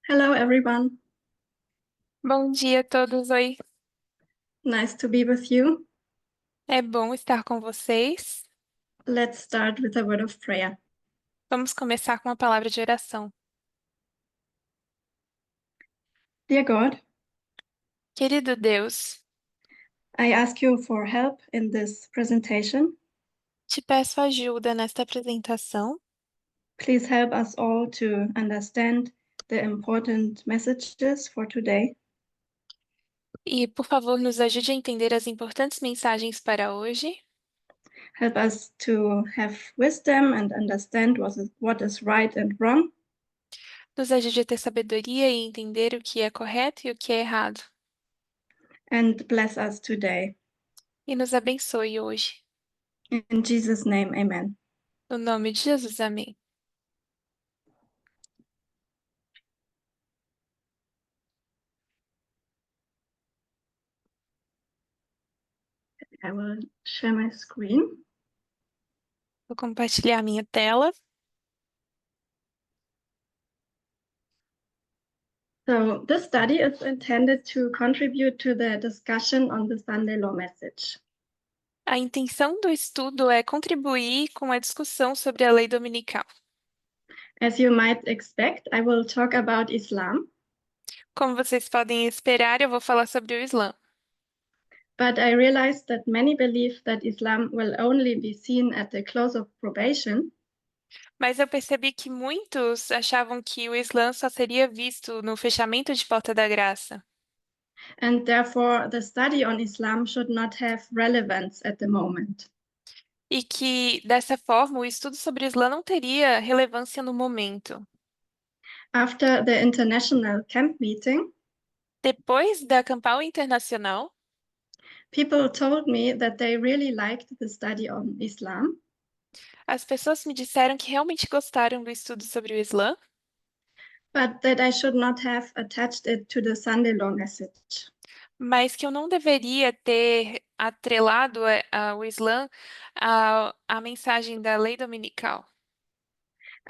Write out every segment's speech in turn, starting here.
Hello, everyone. Bom dia a todos, oi. Nice to be with you. É bom estar com vocês. Let's start with a word of prayer. Vamos começar com uma palavra de oração. Dear God, Querido Deus, I ask you for help in this presentation. te peço ajuda nesta apresentação Please help us all to understand the important messages for today. e, por favor, nos ajude a entender as importantes mensagens para hoje. Help us to have wisdom and understand what is right and wrong. Nos ajude a ter sabedoria e entender o que é correto e o que é errado. And bless us today. E nos abençoe hoje. In Jesus' name, amen. No nome de Jesus, amém. I will share my screen. Vou compartilhar minha tela. So this study is intended to contribute to the discussion on the Sunday Law message. A intenção do estudo é contribuir com a discussão sobre a lei dominical. As you might expect, I will talk about Islam, Como vocês podem esperar, eu vou falar sobre o Islã. but I realized that many believe that Islam will only be seen at the close of probation, Mas eu percebi que muitos achavam que o Islã só seria visto no fechamento de Porta da Graça, and therefore the study on Islam should not have relevance at the moment. e que, dessa forma, o estudo sobre o Islã não teria relevância no momento. After the international camp meeting, Depois da Campal Internacional, people told me that they really liked the study on Islam, as pessoas me disseram que realmente gostaram do estudo sobre o Islã, but that I should not have attached it to the Sunday law message. mas que eu não deveria ter atrelado o Islã à mensagem da lei dominical.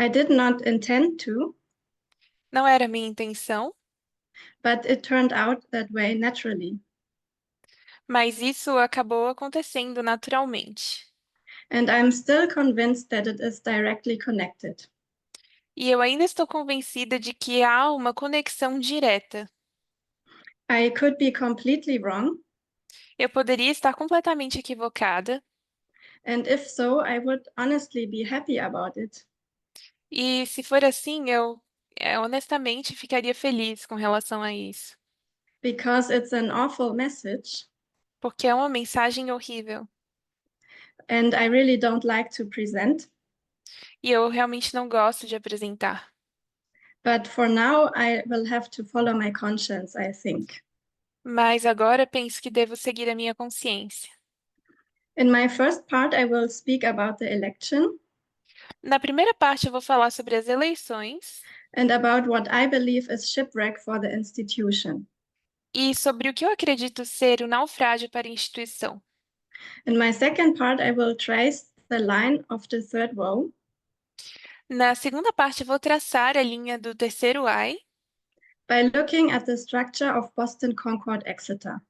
I did not intend to, Não era minha intenção, but it turned out that way naturally. mas isso acabou acontecendo naturalmente. And I'm still convinced that it is directly connected. E eu ainda estou convencida de que há uma conexão direta. I could be completely wrong, Eu poderia estar completamente equivocada, and if so, I would honestly be happy about it, e se for assim, eu honestamente ficaria feliz com relação a isso, because it's an awful message, porque é uma mensagem horrível. and I really don't like to present. E eu realmente não gosto de apresentar. But for now, I will have to follow my conscience, I think. Mas agora penso que devo seguir a minha consciência. In my first part, I will speak about the election Na primeira parte, eu vou falar sobre as eleições and about what I believe is shipwreck for the institution. e sobre o que eu acredito ser o naufrágio para a instituição. In my second part, I will trace the line of the third row Na segunda parte, eu vou traçar a linha do terceiro ai, by looking at the structure of Boston Concord Exeter.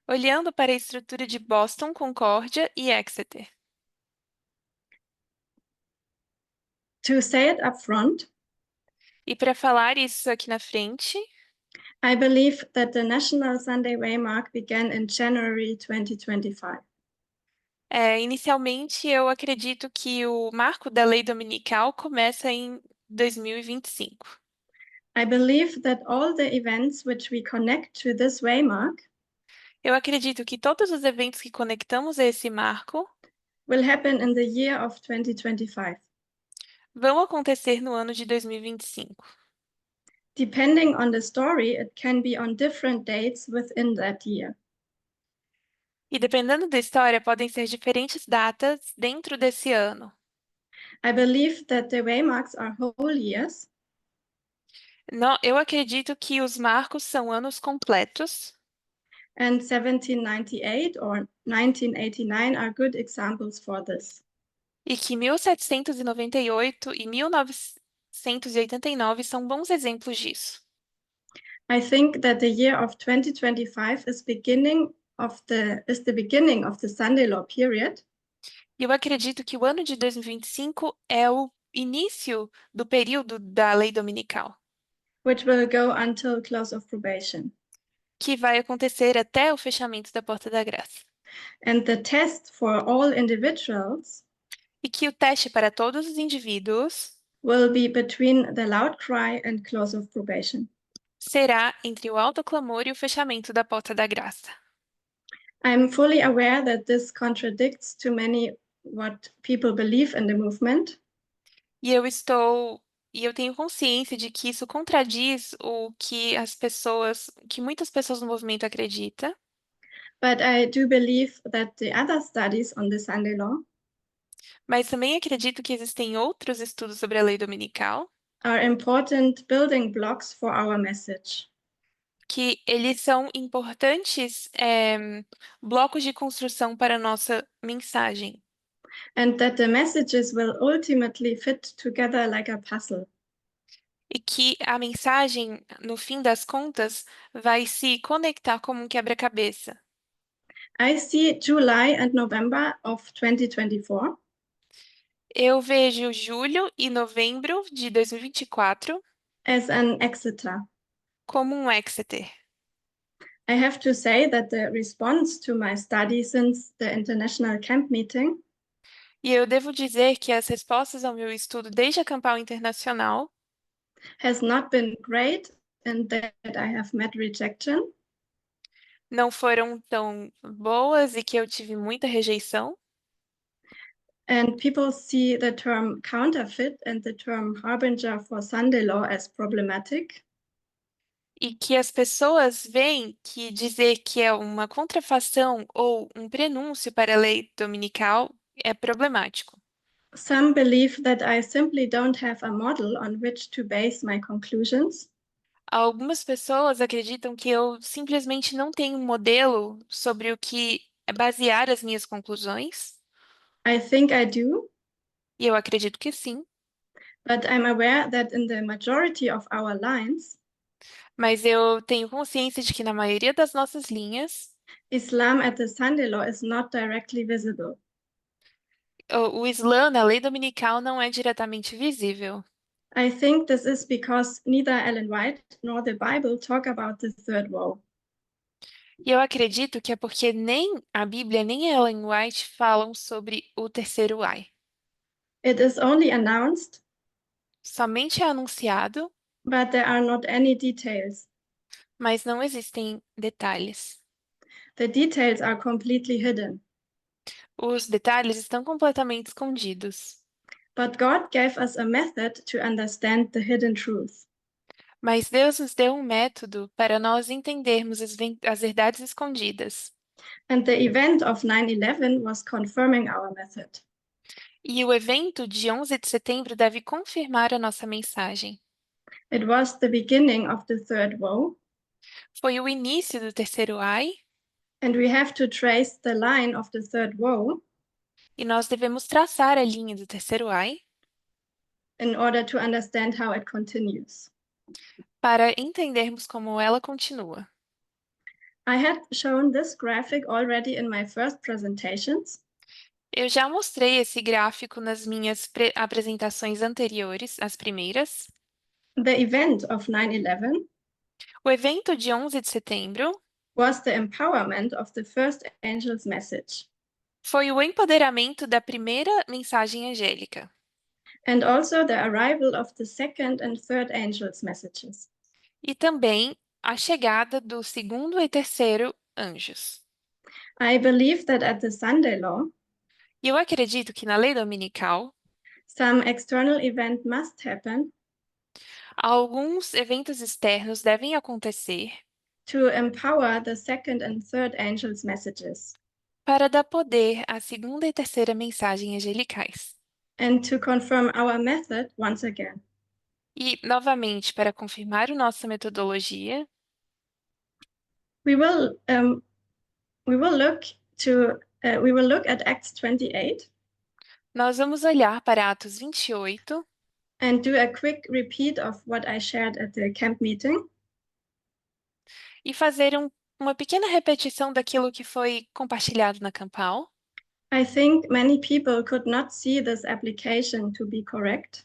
olhando para a estrutura de Boston, Concórdia e Exeter. To say it up front, E para falar isso aqui na frente, I believe that the National Sunday Waymark began in January 2025. inicialmente eu acredito que o marco da lei dominical começa em 2025. I believe that all the events which we connect to this waymark Eu acredito que todos os eventos que conectamos a esse marco will happen in the year of 2025. vão acontecer no ano de 2025. Depending on the story, it can be on different dates within that year. E dependendo da história, podem ser diferentes datas dentro desse ano. I believe that the waymarks are whole years, Não, eu acredito que os marcos são anos completos and 1798 or 1989 are good examples for this. e que 1798 e 1889 são bons exemplos disso. I think that the year of 2025 is the beginning of the Sunday Law period, E eu acredito que o ano de 2025 é o início do período da lei dominical, which will go until close of probation. que vai acontecer até o fechamento da Porta da Graça. And the test for all individuals E que o teste para todos os indivíduos will be between the loud cry and close of probation. será entre o alto clamor e o fechamento da Porta da Graça. I'm fully aware that this contradicts to many what people believe in the movement, E eu tenho consciência de que isso contradiz o que muitas pessoas no movimento acreditam, but I do believe that the other studies on the Sunday Law mas também acredito que existem outros estudos sobre a lei dominical, are important building blocks for our message. que eles são importantes blocos de construção para a nossa mensagem, And that the messages will ultimately fit together like a puzzle. e que a mensagem, no fim das contas, vai se conectar como um quebra-cabeça. I see July and November of 2024 Eu vejo julho e novembro de 2024 as an Exeter. como um Exeter. I have to say that the response to my study since the international camp meeting E eu devo dizer que as respostas ao meu estudo desde a Campal Internacional has not been great and that I have met rejection. não foram tão boas e que eu tive muita rejeição. And people see the term counterfeit and the term harbinger for Sunday law as problematic. E que as pessoas veem que dizer que é uma contrafação ou um prenúncio para a lei dominical é problemático. Some believe that I simply don't have a model on which to base my conclusions. Algumas pessoas acreditam que eu simplesmente não tenho um modelo sobre o que basear as minhas conclusões, I think I do, e eu acredito que sim, but I'm aware that in the majority of our lines, mas eu tenho consciência de que na maioria das nossas linhas, Islam at the Sunday law is not directly visible. o Islã na lei dominical não é diretamente visível. I think this is because neither Ellen White nor the Bible talk about the third woe. E eu acredito que é porque nem a Bíblia nem Ellen White falam sobre o terceiro ai. It is only announced, Somente é anunciado, but there are not any details. mas não existem detalhes. The details are completely hidden. Os detalhes estão completamente escondidos. But God gave us a method to understand the hidden truth. Mas Deus nos deu um método para nós entendermos as verdades escondidas. And the event of 9/11 was confirming our method. E o evento de 11 de setembro deve confirmar a nossa mensagem. It was the beginning of the third woe, Foi o início do terceiro ai, and we have to trace the line of the third woe e nós devemos traçar a linha do terceiro ai in order to understand how it continues. para entendermos como ela continua. I had shown this graphic already in my first presentations, Eu já mostrei esse gráfico nas minhas apresentações anteriores, as primeiras. the event of 9/11 O evento de 11 de setembro was the empowerment of the first angel's message, foi o empoderamento da primeira mensagem angélica and also the arrival of the second and third angel's messages. e também a chegada do segundo e terceiro anjos. I believe that at the Sunday law, E eu acredito que na lei dominical, some external event must happen alguns eventos externos devem acontecer to empower the second and third angel's messages para dar poder à segunda e terceira mensagem angelicais. and to confirm our method once again. E, novamente, para confirmar a nossa metodologia, We will look at Acts 28, nós vamos olhar para Atos 28, and do a quick repeat of what I shared at the camp meeting. E fazer uma pequena repetição daquilo que foi compartilhado na Campal. I think many people could not see this application to be correct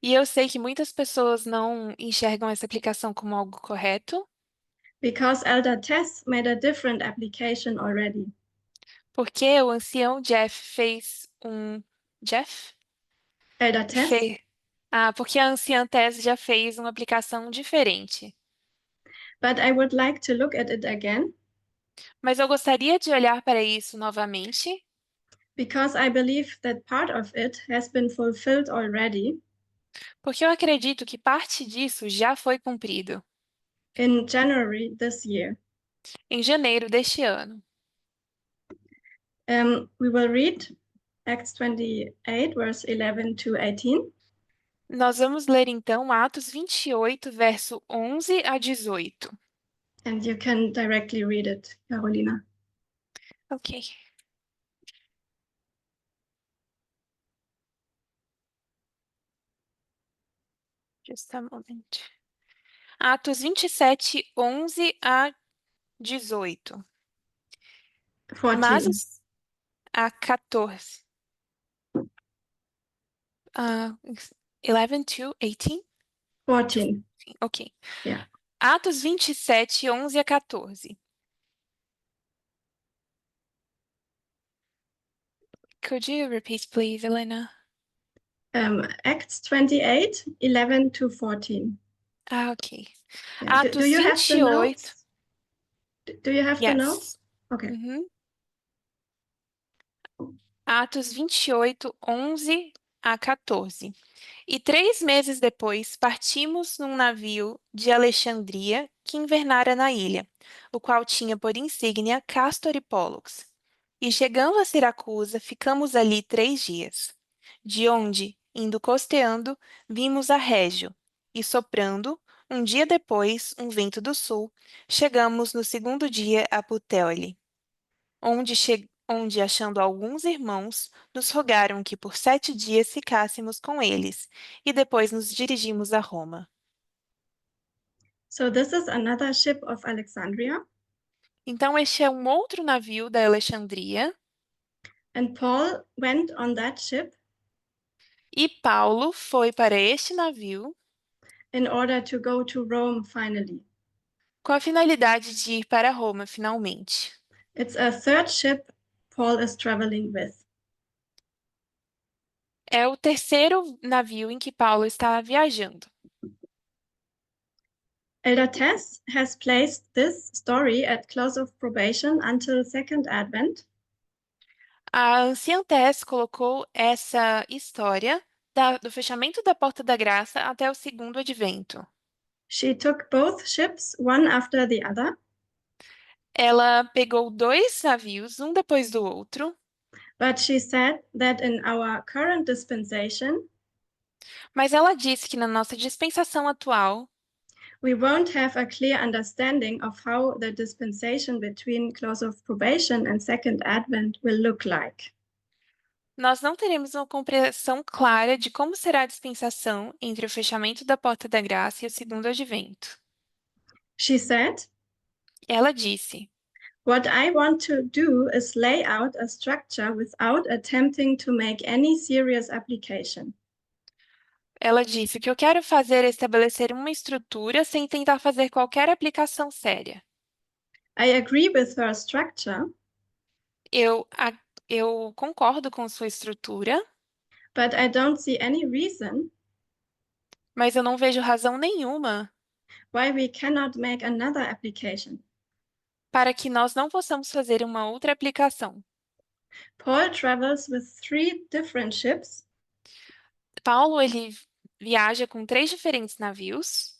E eu sei que muitas pessoas não enxergam essa aplicação como algo correto, because Elder Tess made a different application already. porque o ancião Jeff fez um. Jeff? Elder Tess, Porque a anciã Tess já fez uma aplicação diferente. but I would like to look at it again Mas eu gostaria de olhar para isso novamente, because I believe that part of it has been fulfilled already porque eu acredito que parte disso já foi cumprido in January this year. em janeiro deste ano. We will read Acts 28, verse 11 to 18. Nós vamos ler então Atos 28, verso 11 a 18. And you can directly read it, Carolina. Ok. Just a moment. Atos 27, 11 a 18. 14. Mas a 14. 11 to 18? 14. Ok. Yeah. Atos 27, 11 a 14. Could you repeat, please, Elena? Acts 28, 11 to 14. Ok. Yeah. Do Atos you have the 28. notes? Do you have the Yes. notes? Okay. Uhum. Atos 28, 11 a 14. E 3 meses depois, partimos num navio de Alexandria que invernara na ilha, o qual tinha por insígnia Castor e Pólux. E chegando a Siracusa, ficamos ali 3 dias. De onde, indo costeando, vimos a Régio, e soprando, um dia depois, um vento do sul, chegamos no segundo dia a Putéoli, onde, achando alguns irmãos, nos rogaram que por 7 dias ficássemos com eles, e depois nos dirigimos a Roma. So this is another ship of Alexandria. Então, este é um outro navio da Alexandria, And Paul went on that ship e Paulo foi para este navio in order to go to Rome finally. com a finalidade de ir para Roma, finalmente. It's a third ship Paul is traveling with. É o terceiro navio em que Paulo está viajando. Elder Tess has placed this story at close of probation until second Advent. A anciã Tess colocou essa história do fechamento da Porta da Graça até o segundo advento. She took both ships, one after the other, Ela pegou 2 navios, um depois do outro, but she said that in our current dispensation, mas ela disse que na nossa dispensação atual, we won't have a clear understanding of how the dispensation between close of probation and second Advent will look like. nós não teremos uma compreensão clara de como será a dispensação entre o fechamento da Porta da Graça e o segundo advento. She said, Ela disse: what I want to do is lay out a structure without attempting to make any serious application. o que eu quero fazer é estabelecer uma estrutura sem tentar fazer qualquer aplicação séria. I agree with her structure, Eu concordo com sua estrutura, but I don't see any reason mas eu não vejo razão nenhuma why we cannot make another application. para que nós não possamos fazer uma outra aplicação. Paul travels with 3 different ships, Paulo, ele viaja com 3 diferentes navios,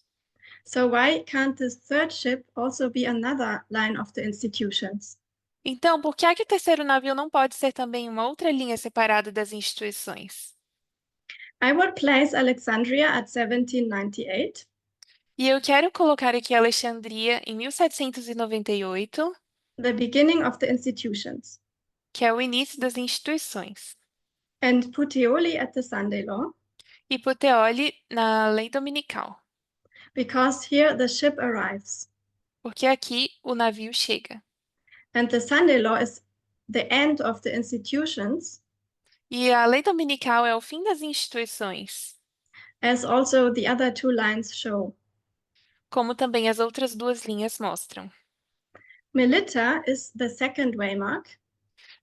so why can't this third ship also be another line of the institutions? então por que é que o terceiro navio não pode ser também uma outra linha separada das instituições? I would place Alexandria at 1798, E eu quero colocar aqui Alexandria em 1798, the beginning of the institutions, que é o início das instituições, and Puteoli at the Sunday Law, e Puteoli na lei dominical, because here the ship arrives. porque aqui o navio chega. And the Sunday law is the end of the institutions, E a lei dominical é o fim das instituições, as also the other two lines show. como também as outras duas linhas mostram. Melita is the second waymark.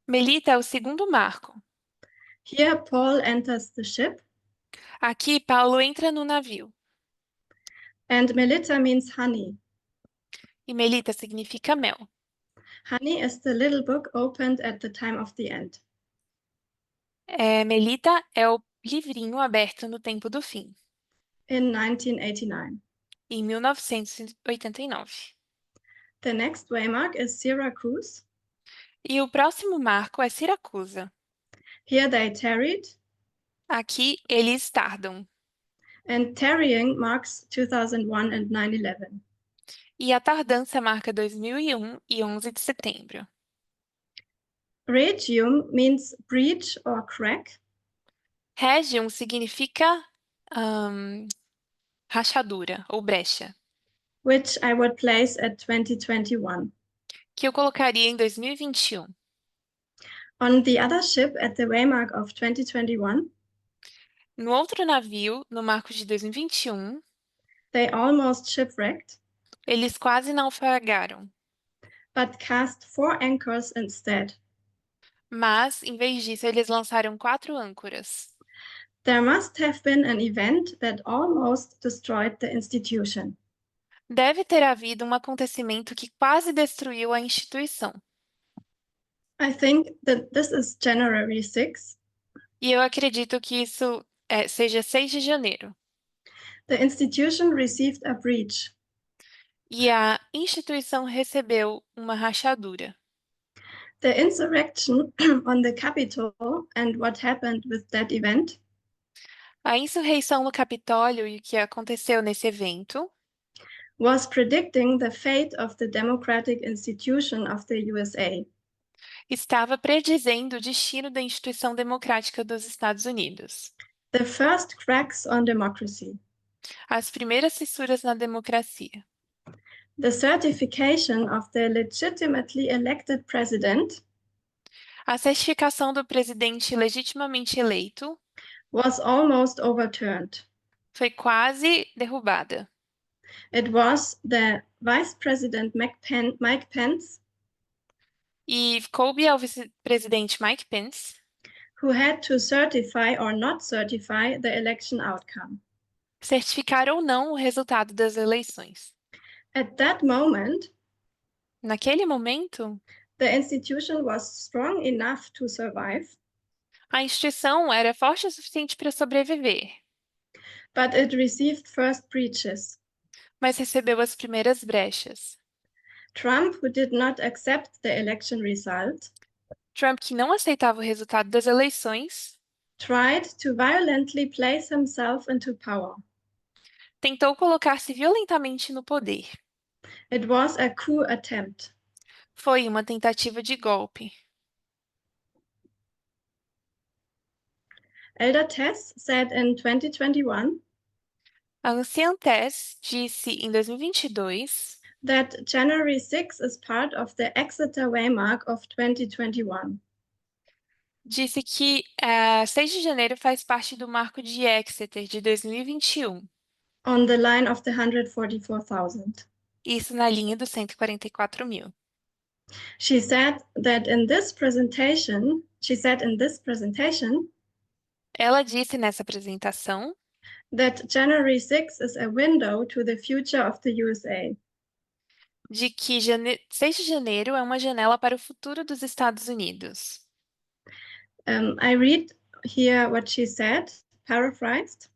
Melita é o segundo marco. Here Paul enters the ship, Aqui Paulo entra no navio, and Melita means honey. e Melita significa mel. Honey is the little book opened at the time of the end. Melita é o livrinho aberto no tempo do fim, In 1989. em 1989. The next waymark is Syracuse. E o próximo marco é Siracusa. Here they tarried, Aqui eles tardam. and tarrying marks 2001 and 9/11. E a tardança marca 2001 e 11 de setembro. Regium means breach or crack, Regium significa rachadura ou brecha, which I would place at 2021. que eu colocaria em 2021. On the other ship at the waymark of 2021, No outro navio, no marco de 2021, they almost shipwrecked, eles quase naufragaram, but cast 4 anchors instead. mas, em vez disso, eles lançaram 4 âncoras. There must have been an event that almost destroyed the institution. Deve ter havido um acontecimento que quase destruiu a instituição. I think that this is January 6th. E eu acredito que isso seja 6 de janeiro. The institution received a breach. E a instituição recebeu uma rachadura. The insurrection on the Capitol and what happened with that event A insurreição no Capitólio e o que aconteceu nesse evento was predicting the fate of the democratic institution of the USA. estava predizendo o destino da instituição democrática dos Estados Unidos. The first cracks on democracy. As primeiras fissuras na democracia. The certification of the legitimately elected president A certificação do presidente legitimamente eleito was almost overturned. foi quase derrubada. It was the Vice President Mike Pence E coube ao vice-presidente Mike Pence who had to certify or not certify the election outcome. certificar ou não o resultado das eleições. At that moment, Naquele momento, the institution was strong enough to survive, a instituição era forte o suficiente para sobreviver, but it received first breaches. mas recebeu as primeiras brechas. Trump, who did not accept the election result, Trump, que não aceitava o resultado das eleições, tried to violently place himself into power. tentou colocar-se violentamente no poder. It was a coup attempt. Foi uma tentativa de golpe. Elder Tess said in 2021 A anciã Tess disse em 2022 that January 6 is part of the Exeter Waymark of 2021. disse que 6 de janeiro faz parte do Marco de Exeter de 2021. On the line of the 144,000. Isso na linha dos 144 mil. She said in this presentation, Ela disse nessa apresentação that January 6 is a window to the future of the USA. de que 6 de janeiro é uma janela para o futuro dos Estados Unidos. I read here what she said, paraphrased.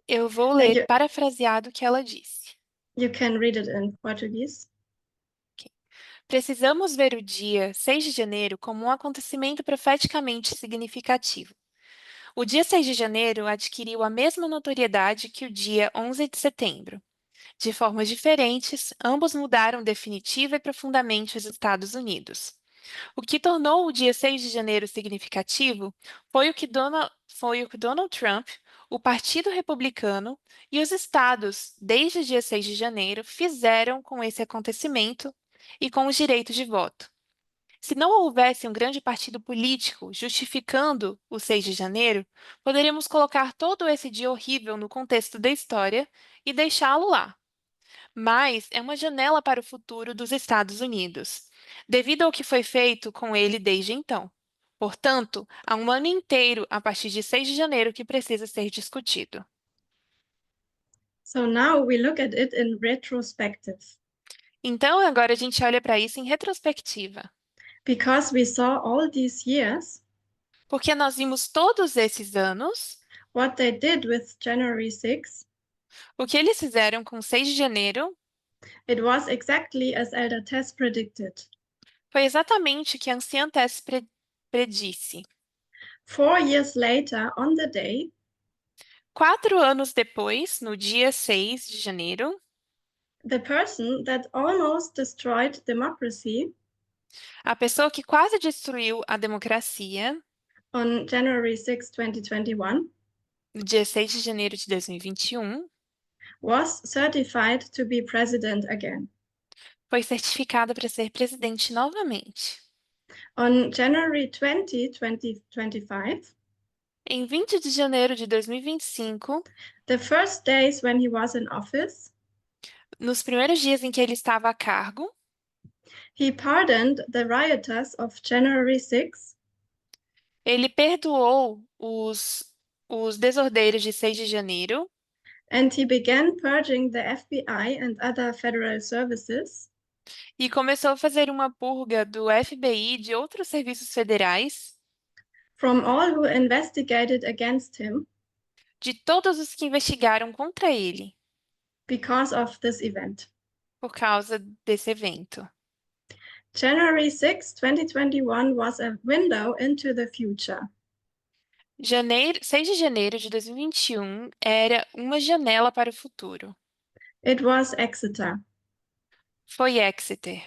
Eu vou ler parafraseado o que ela disse. You can read it in Portuguese. Precisamos ver o dia 6 de janeiro como um acontecimento profeticamente significativo. O dia 6 de janeiro adquiriu a mesma notoriedade que o dia 11 de setembro. De formas diferentes, ambos mudaram definitiva e profundamente os Estados Unidos. O que tornou o dia 6 de janeiro significativo foi o que Donald Trump, o Partido Republicano e os estados, desde o dia 6 de janeiro, fizeram com esse acontecimento e com os direitos de voto. Se não houvesse um grande partido político justificando o 6 de janeiro, poderíamos colocar todo esse dia horrível no contexto da história e deixá-lo lá. Mas é uma janela para o futuro dos Estados Unidos, devido ao que foi feito com ele desde então. Portanto, há um ano inteiro a partir de 6 de janeiro que precisa ser discutido. So now we look at it in retrospective. Então, agora a gente olha para isso em retrospectiva, Because we saw all these years porque nós vimos todos esses anos what they did with January 6th. o que eles fizeram com 6 de janeiro. It was exactly as Elder Tess predicted. Foi exatamente o que a anciã Tess predisse. 4 years later, on the day, 4 anos depois, no dia 6 de janeiro, the person that almost destroyed democracy a pessoa que quase destruiu a democracia, on January 6, 2021, no dia 6 de janeiro de 2021, was certified to be president again. foi certificada para ser presidente novamente. On January 20, 2025, Em 20 de janeiro de 2025, the first days when he was in office, nos primeiros dias em que ele estava a cargo, he pardoned the rioters of January 6 ele perdoou os desordeiros de 6 de janeiro and he began purging the FBI and other federal services e começou a fazer uma purga do FBI e de outros serviços federais, from all who investigated against him de todos os que investigaram contra ele because of this event. por causa desse evento. January 6, 2021 was a window into the future. 6 de janeiro de 2021 era uma janela para o futuro. It was Exeter. Foi Exeter.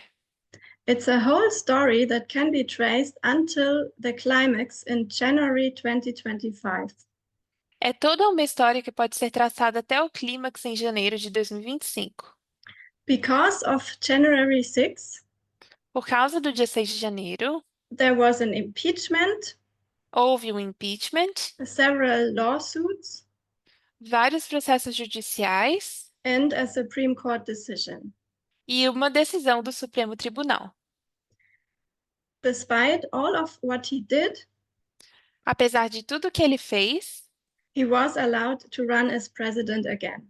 It's a whole story that can be traced until the climax in January 2025. É toda uma história que pode ser traçada até o clímax em janeiro de 2025. Because of January 6, Por causa do dia 6 de janeiro, there was an impeachment, houve um impeachment, several lawsuits, vários processos judiciais and a Supreme Court decision. e uma decisão do Supremo Tribunal. Despite all of what he did, Apesar de tudo que ele fez, he was allowed to run as president again.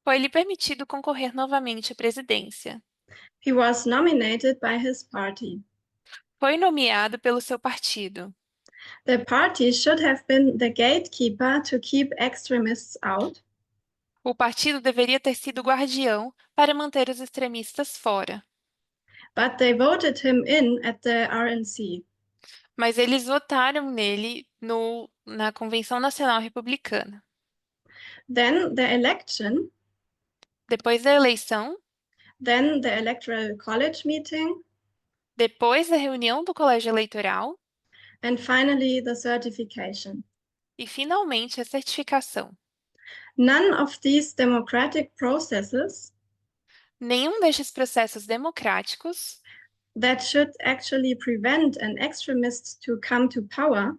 foi-lhe permitido concorrer novamente à presidência. He was nominated by his party. Foi nomeado pelo seu partido. The party should have been the gatekeeper to keep extremists out, O partido deveria ter sido guardião para manter os extremistas fora, but they voted him in at the RNC. mas eles votaram nele na Convenção Nacional Republicana. Then the election, Depois da eleição, then the Electoral College meeting, depois da reunião do colégio eleitoral and finally the certification. e, finalmente, a certificação. None of these democratic processes Nenhum destes processos democráticos that should actually prevent an extremist to come to power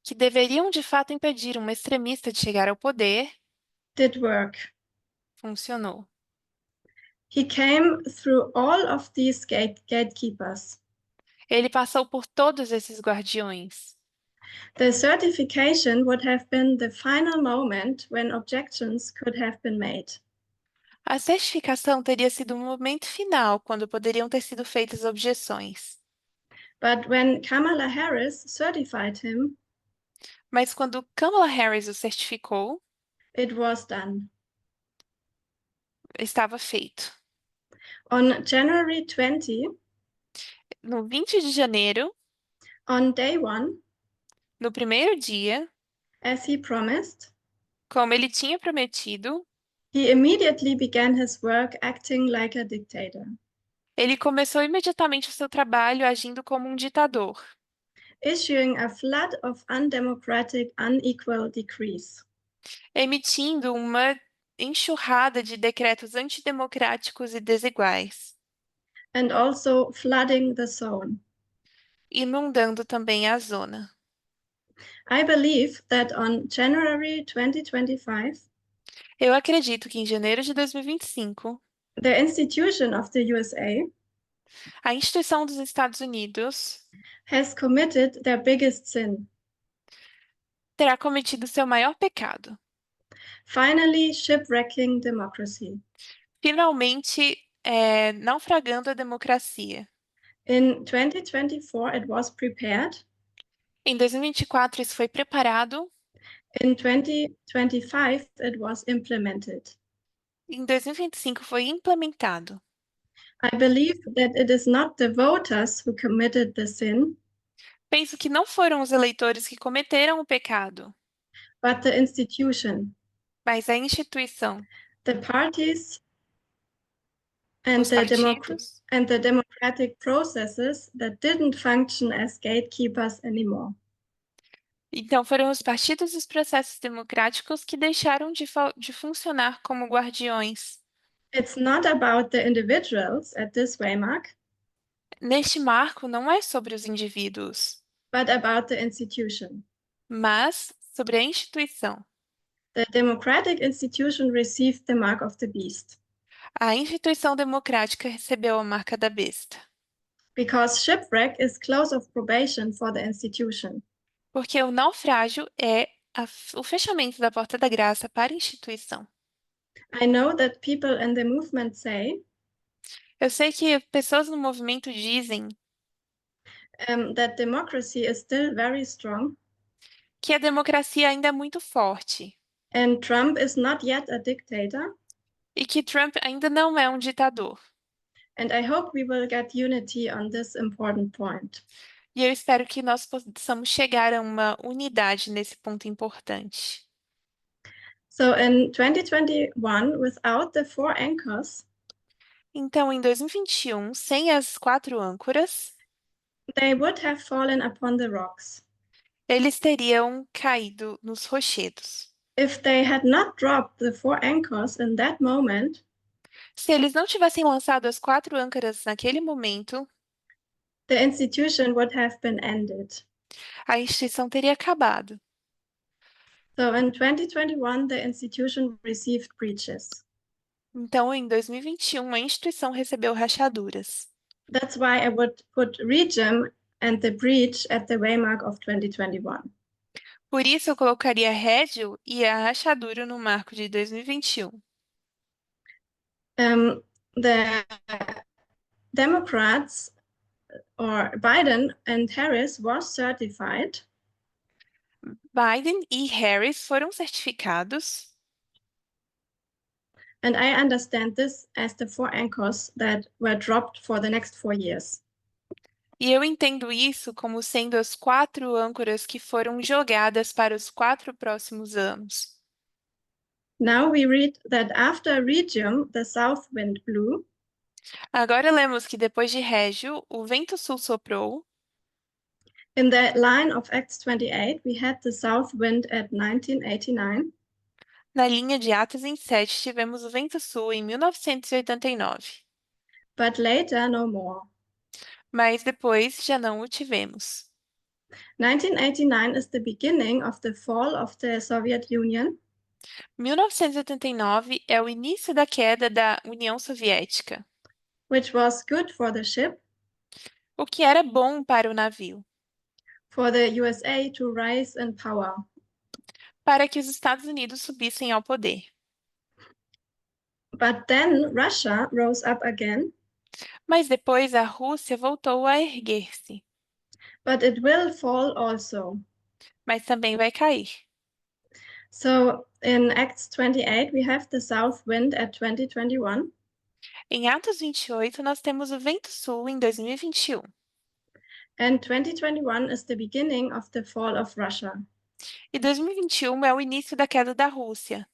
que deveriam de fato impedir um extremista de chegar ao poder did work. funcionou. He came through all of these gatekeepers. Ele passou por todos esses guardiões. The certification would have been the final moment when objections could have been made. A certificação teria sido o momento final, quando poderiam ter sido feitas objeções. But when Kamala Harris certified him, Mas quando Kamala Harris o certificou, it was done. estava feito. On January 20, No 20 de janeiro, on day 1, no primeiro dia, as he promised, como ele tinha prometido, he immediately began his work acting like a dictator, ele começou imediatamente o seu trabalho agindo como um ditador, issuing a flood of undemocratic, unequal decrees. emitindo uma enxurrada de decretos antidemocráticos e desiguais, and also flooding the zone. inundando também a zona. I believe that on January 2025, Eu acredito que em janeiro de 2025, the institution of the USA a instituição dos Estados Unidos has committed their biggest sin, terá cometido seu maior pecado, finally shipwrecking democracy. finalmente naufragando a democracia. In 2024, it was prepared. Em 2024, isso foi preparado. In 2025, it was implemented. Em 2025, foi implementado. I believe that it is not the voters who committed the sin, Penso que não foram os eleitores que cometeram o pecado, but the institution, mas a instituição, the parties, and os partidos and the democratic processes that didn't function as gatekeepers anymore. Então, foram os partidos e os processos democráticos que deixaram de funcionar como guardiões. It's not about the individuals at this waymark, Neste marco, não é sobre os indivíduos, but about the institution. mas sobre a instituição. The democratic institution received the mark of the beast A instituição democrática recebeu a marca da besta, because shipwreck is close of probation for the institution. porque o naufrágio é o fechamento da porta da graça para a instituição. I know that people in the movement say Eu sei que pessoas no movimento dizem that democracy is still very strong que a democracia ainda é muito forte and Trump is not yet a dictator. e que Trump ainda não é um ditador. And I hope we will get unity on this important point. E eu espero que nós possamos chegar a uma unidade nesse ponto importante. So in 2021, without the four anchors, Então, em 2021, sem as quatro âncoras, they would have fallen upon the rocks. eles teriam caído nos rochedos. If they had not dropped the four anchors in that moment, Se eles não tivessem lançado as quatro âncoras naquele momento, the institution would have been ended. a instituição teria acabado. So in 2021, the institution received breaches. Então, em 2021, a instituição recebeu rachaduras. That's why I would put regime and the breach at the waymark of 2021. Por isso, eu colocaria Régio e a rachadura no marco de 2021. The Democrats or Biden and Harris was certified, Biden e Harris foram certificados, and I understand this as the four anchors that were dropped for the next 4 years. e eu entendo isso como sendo as quatro âncoras que foram jogadas para os quatro próximos anos. Now we read that after Regium, the south wind blew, Agora lemos que depois de Régio, o vento sul soprou. in the line of Acts 28, we had the south wind at 1989. Na linha de Atos em 7, tivemos o vento sul em 1989, But later, no more. mas depois já não o tivemos. 1989 is the beginning of the fall of the Soviet Union, 1989 é o início da queda da União Soviética, which was good for the ship, o que era bom para o navio, for the USA to rise in power. para que os Estados Unidos subissem ao poder. But then Russia rose up again, Mas depois a Rússia voltou a erguer-se, but it will fall also. mas também vai cair. So in Acts 28, we have the south wind at 2021. Em Atos 28, nós temos o vento sul em 2021. And 2021 is the beginning of the fall of Russia. E 2021 é o início da queda da Rússia.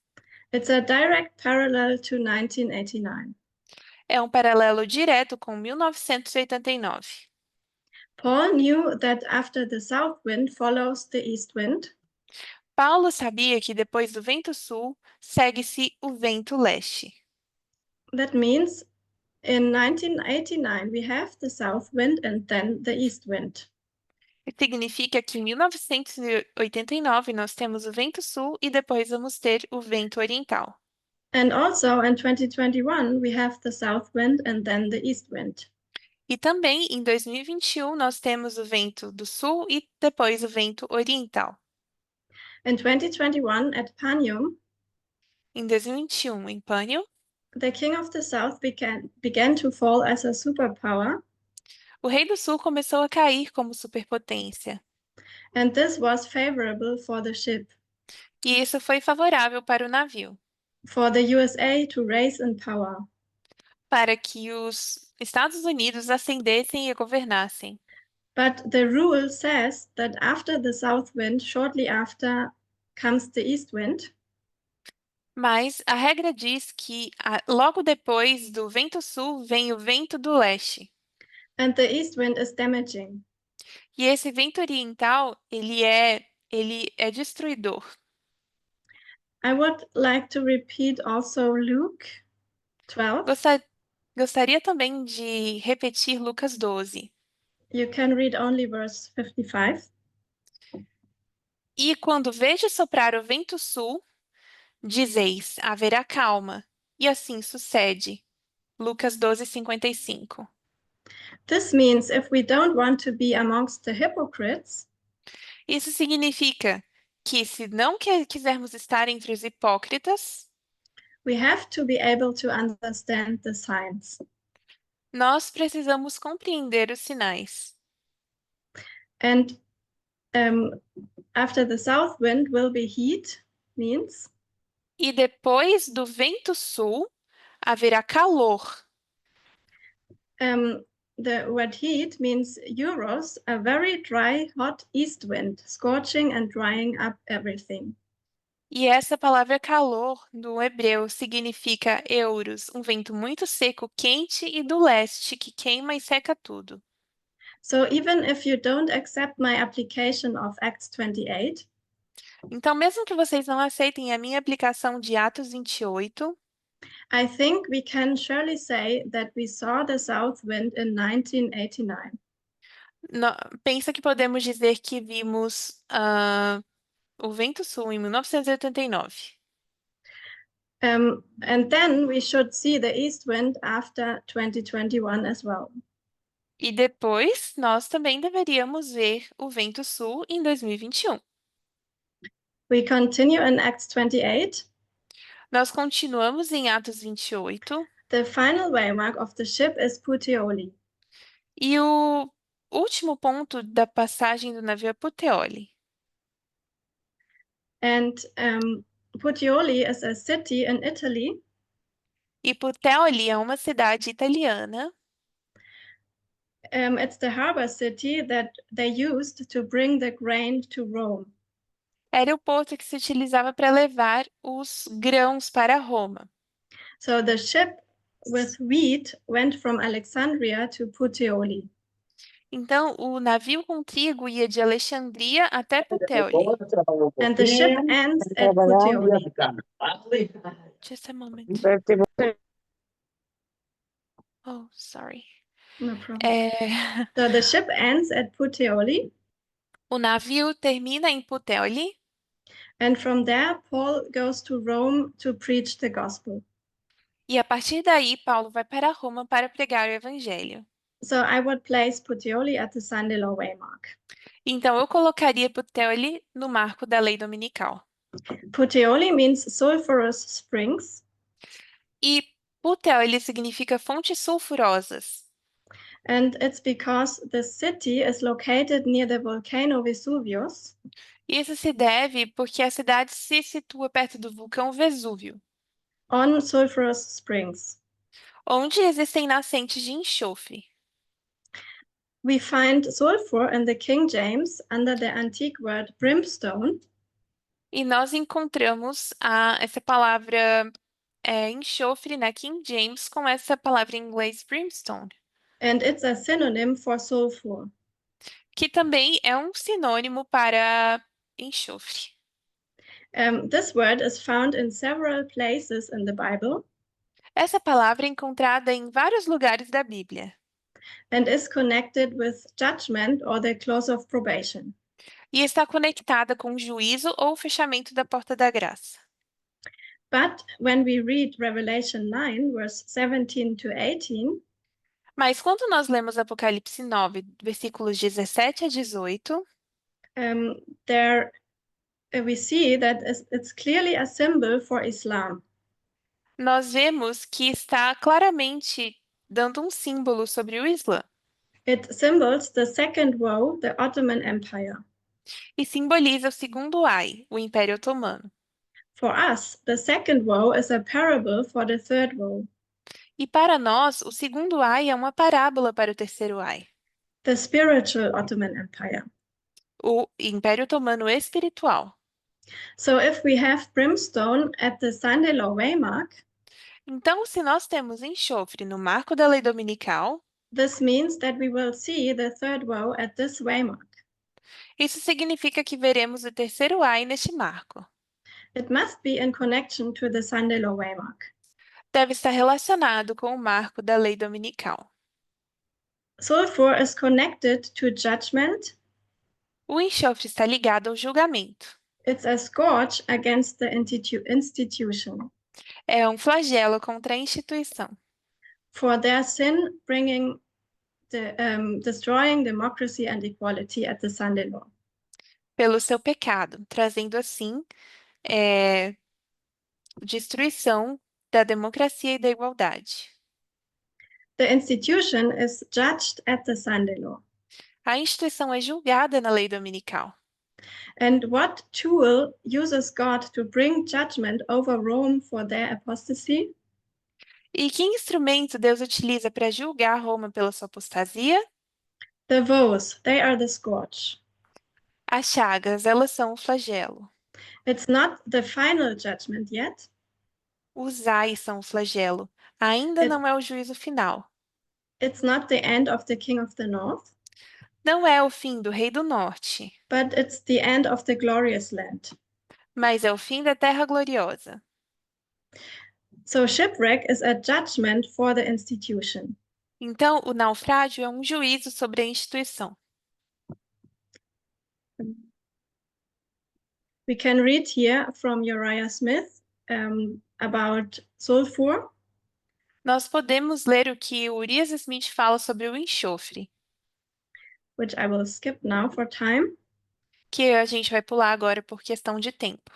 It's a direct parallel to 1989. É um paralelo direto com 1989. Paul knew that after the south wind follows the east wind. Paulo sabia que depois do vento sul, segue-se o vento leste. That means in 1989 we have the south wind and then the east wind. Significa que em 1989 nós temos o vento sul e depois vamos ter o vento oriental. And also in 2021 we have the south wind and then the east wind. E também em 2021 nós temos o vento do sul e depois o vento oriental. In 2021 at Panium, Em 2021, em Pânio, the king of the south began to fall as a superpower, o rei do sul começou a cair como superpotência. and this was favorable for the ship, E isso foi favorável para o navio, for the USA to rise in power. para que os Estados Unidos ascendessem e governassem. But the rule says that after the south wind, shortly after comes the east wind, Mas a regra diz que logo depois do vento sul vem o vento do leste. and the east wind is damaging. E esse vento oriental, ele é destruidor. I would like to repeat also Luke 12. Gostaria também de repetir Lucas 12. You can read only verse 55. E quando vejo soprar o vento sul, dizeis, haverá calma. E assim sucede. Lucas 12, 55. This means if we don't want to be amongst the hypocrites, Isso significa que se não quisermos estar entre os hipócritas, we have to be able to understand the signs. nós precisamos compreender os sinais. And after the south wind will be heat, means E depois do vento sul, haverá calor. the word heat means euros, a very dry, hot east wind, scorching and drying up everything. E essa palavra calor, do hebreu, significa euros, um vento muito seco, quente e do leste, que queima e seca tudo. So even if you don't accept my application of Acts 28, Então, mesmo que vocês não aceitem a minha aplicação de Atos 28, I think we can surely say that we saw the south wind in 1989. pensa que podemos dizer que vimos o vento sul em 1989. And then we should see the east wind after 2021 as well. E depois, nós também deveríamos ver o vento sul em 2021. We continue in Acts 28. Nós continuamos em Atos 28. The final waymark of the ship is Puteoli. E o último ponto da passagem do navio é Puteoli. And Puteoli is a city in Italy. E Puteoli é uma cidade italiana. It's the harbor city that they used to bring the grain to Rome. Era o porto que se utilizava para levar os grãos para Roma. So the ship with wheat went from Alexandria to Puteoli. Então, o navio com trigo ia de Alexandria até Puteoli. And the ship ends at Puteoli. Just a moment. Oh, sorry. No problem. É, So the ship ends at Puteoli, o navio termina em Puteoli and from there Paul goes to Rome to preach the gospel. e a partir daí Paulo vai para Roma para pregar o evangelho. So I would place Puteoli at the Sunday law waymark. Então eu colocaria Puteoli no marco da lei dominical. Puteoli means sulfurous springs, E Puteoli significa fontes sulfurosas. and it's because the city is located near the volcano Vesuvius, Isso se deve porque a cidade se situa perto do vulcão Vesúvio, on sulfurous springs. onde existem nascentes de enxofre. We find sulfur in the King James under the antique word brimstone, E nós encontramos essa palavra enxofre na King James com essa palavra em inglês brimstone, and it's a synonym for sulfur. que também é um sinônimo para enxofre. This word is found in several places in the Bible Essa palavra é encontrada em vários lugares da Bíblia and is connected with judgment or the close of probation. e está conectada com o juízo ou o fechamento da porta da graça. But when we read Revelation 9, verse 17 to 18, Mas quando nós lemos Apocalipse 9, versículos 17 a 18, there we see that it's clearly a symbol for Islam. nós vemos que está claramente dando um símbolo sobre o Islã It symbols the second woe, the Ottoman Empire. e simboliza o segundo Ai, o Império Otomano. For us, the second woe is a parable for the third woe. E para nós, o segundo Ai é uma parábola para o terceiro Ai, The spiritual Ottoman Empire. o Império Otomano espiritual. So if we have brimstone at the Sunday law waymark, Então, se nós temos enxofre no marco da lei dominical, this means that we will see the third woe at this waymark. isso significa que veremos o terceiro Ai neste marco. It must be in connection to the Sunday law waymark. Deve estar relacionado com o marco da lei dominical. Sulfur is connected to judgment. O enxofre está ligado ao julgamento. It's a scourge against the institution. É um flagelo contra a instituição, For their sin, bringing destroying democracy and equality at the Sunday law. pelo seu pecado, trazendo assim destruição da democracia e da igualdade. The institution is judged at the Sunday law. A instituição é julgada na lei dominical. And what tool uses God to bring judgment over Rome for their apostasy? E que instrumento Deus utiliza para julgar Roma pela sua apostasia? The woes, they are the scourge. As chagas, elas são o flagelo. It's not the final judgment yet. Os ais são o flagelo. Ainda não é o juízo final. It's not the end of the King of the North, Não é o fim do Rei do Norte, but it's the end of the glorious land. mas é o fim da Terra Gloriosa. So shipwreck is a judgment for the institution. Então, o naufrágio é um juízo sobre a instituição. We can read here from Uriah Smith about sulfur. Nós podemos ler o que Urias Smith fala sobre o enxofre, Which I will skip now for time. que a gente vai pular agora por questão de tempo.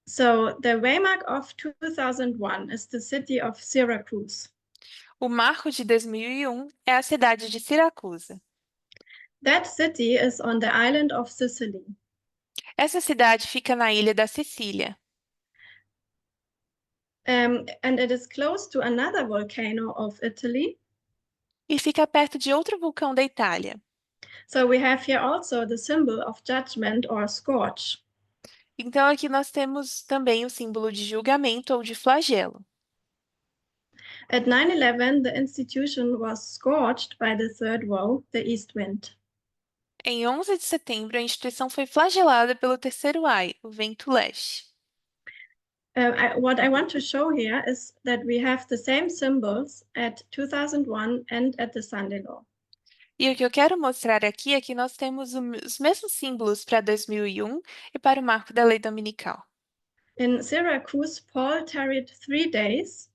So the waymark of 2001 is the city of Syracuse. O marco de 2001 é a cidade de Siracusa. That city is on the island of Sicily. Essa cidade fica na ilha da Sicília and it is close to another volcano of Italy. e fica perto de outro vulcão da Itália. So we have here also the symbol of judgment or scourge. Então aqui nós temos também o símbolo de julgamento ou de flagelo. At 9/11, the institution was scourged by the third woe, the east wind. Em 11 de setembro, a instituição foi flagelada pelo terceiro ai, o vento leste. What I want to show here is that we have the same symbols at 2001 and at the Sunday law. E o que eu quero mostrar aqui é que nós temos os mesmos símbolos para 2001 e para o marco da lei dominical. In Syracuse, Paul tarried 3 days.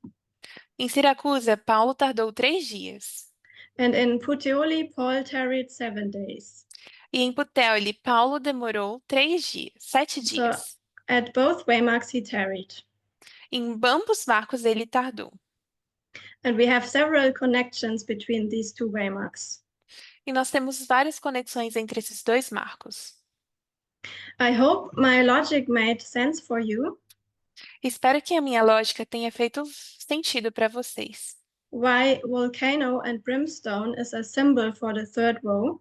Em Siracusa, Paulo tardou 3 dias. And in Puteoli, Paul tarried 7 days. E em Puteoli, Paulo demorou 7 dias. So at both waymarks he tarried. Em ambos marcos ele tardou. And we have several connections between these two waymarks. E nós temos várias conexões entre esses dois marcos. I hope my logic made sense for you. Espero que a minha lógica tenha feito sentido para vocês. Why volcano and brimstone is a symbol for the third woe.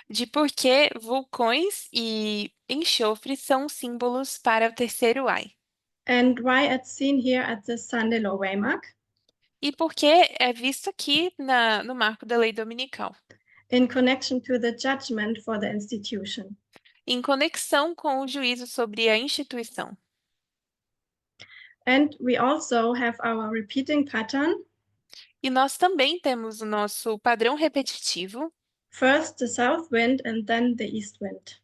De por que vulcões e enxofre são símbolos para o terceiro ai. And why it's seen here at the Sunday law waymark. E por que é visto aqui no marco da lei dominical. In connection to the judgment for the institution. em conexão com o juízo sobre a instituição. And we also have our repeating pattern. E nós também temos o nosso padrão repetitivo. First the south wind and then the east wind.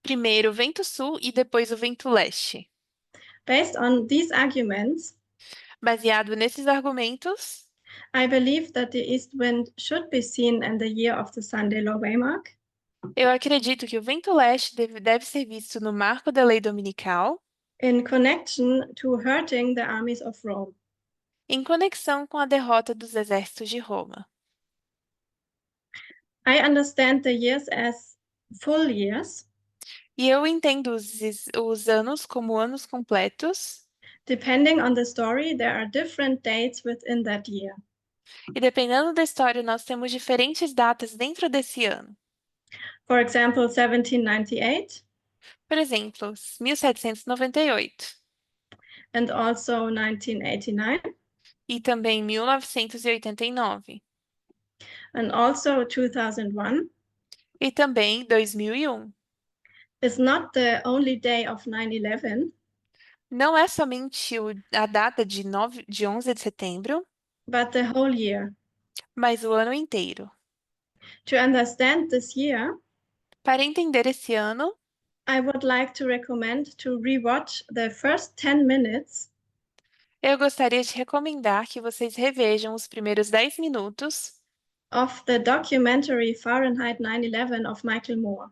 Primeiro o vento sul e depois o vento leste. Based on these arguments, Baseado nesses argumentos, I believe that the east wind should be seen in the year of the Sunday Law Waymark. eu acredito que o vento leste deve ser visto no marco da lei dominical, In connection to hurting the armies of Rome. em conexão com a derrota dos exércitos de Roma. I understand the years as full years, E eu entendo os anos como anos completos, depending on the story, there are different dates within that year. e dependendo da história, nós temos diferentes datas dentro desse ano. For example, 1798 Por exemplo, 1798 and also 1989 e também 1989 and also 2001 e também 2001. is not the only day of 9/11, Não é somente a data de 11 de setembro, but the whole year. mas o ano inteiro. To understand this year, Para entender esse ano, I would like to recommend to rewatch the first 10 minutes eu gostaria de recomendar que vocês revejam os primeiros 10 minutos of the documentary Fahrenheit 9/11 of Michael Moore.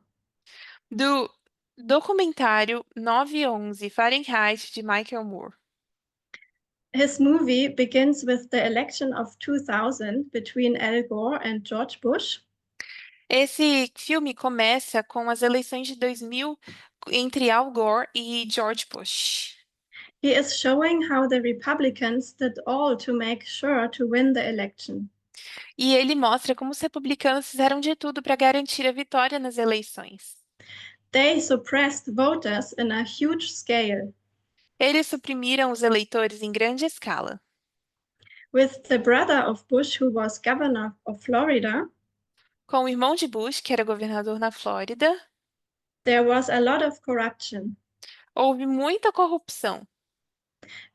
do documentário 9/11 Fahrenheit de Michael Moore. His movie begins with the election of 2000 between Al Gore and George Bush. Esse filme começa com as eleições de 2000 entre Al Gore e George Bush. He is showing how the Republicans did all to make sure to win the election. E ele mostra como os republicanos fizeram de tudo para garantir a vitória nas eleições. They suppressed voters in a huge scale. Eles suprimiram os eleitores em grande escala. With the brother of Bush, who was governor of Florida, Com o irmão de Bush, que era governador na Flórida, there was a lot of corruption. houve muita corrupção.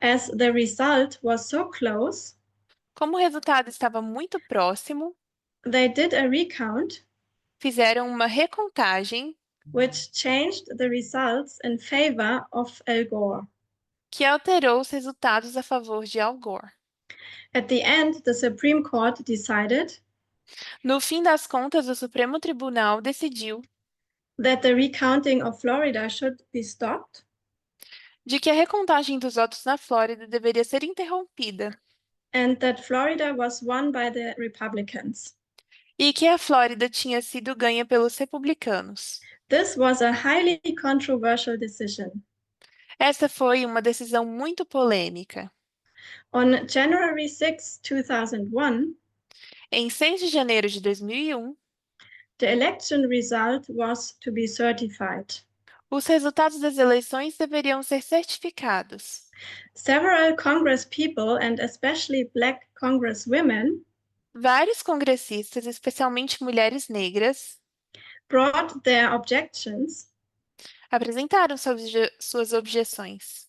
As the result was so close, Como o resultado estava muito próximo, they did a recount fizeram uma recontagem which changed the results in favor of Al Gore. que alterou os resultados a favor de Al Gore. At the end, the Supreme Court decided No fim das contas, o Supremo Tribunal decidiu that the recounting of Florida should be stopped de que a recontagem dos votos na Flórida deveria ser interrompida and that Florida was won by the Republicans. e que a Flórida tinha sido ganha pelos republicanos. This was a highly controversial decision. Essa foi uma decisão muito polêmica. On January 6, 2001, Em 6 de janeiro de 2001, the election result was to be certified. os resultados das eleições deveriam ser certificados. Several Congress people, and especially Black Congresswomen, Vários congressistas, especialmente mulheres negras, brought their objections, apresentaram suas objeções,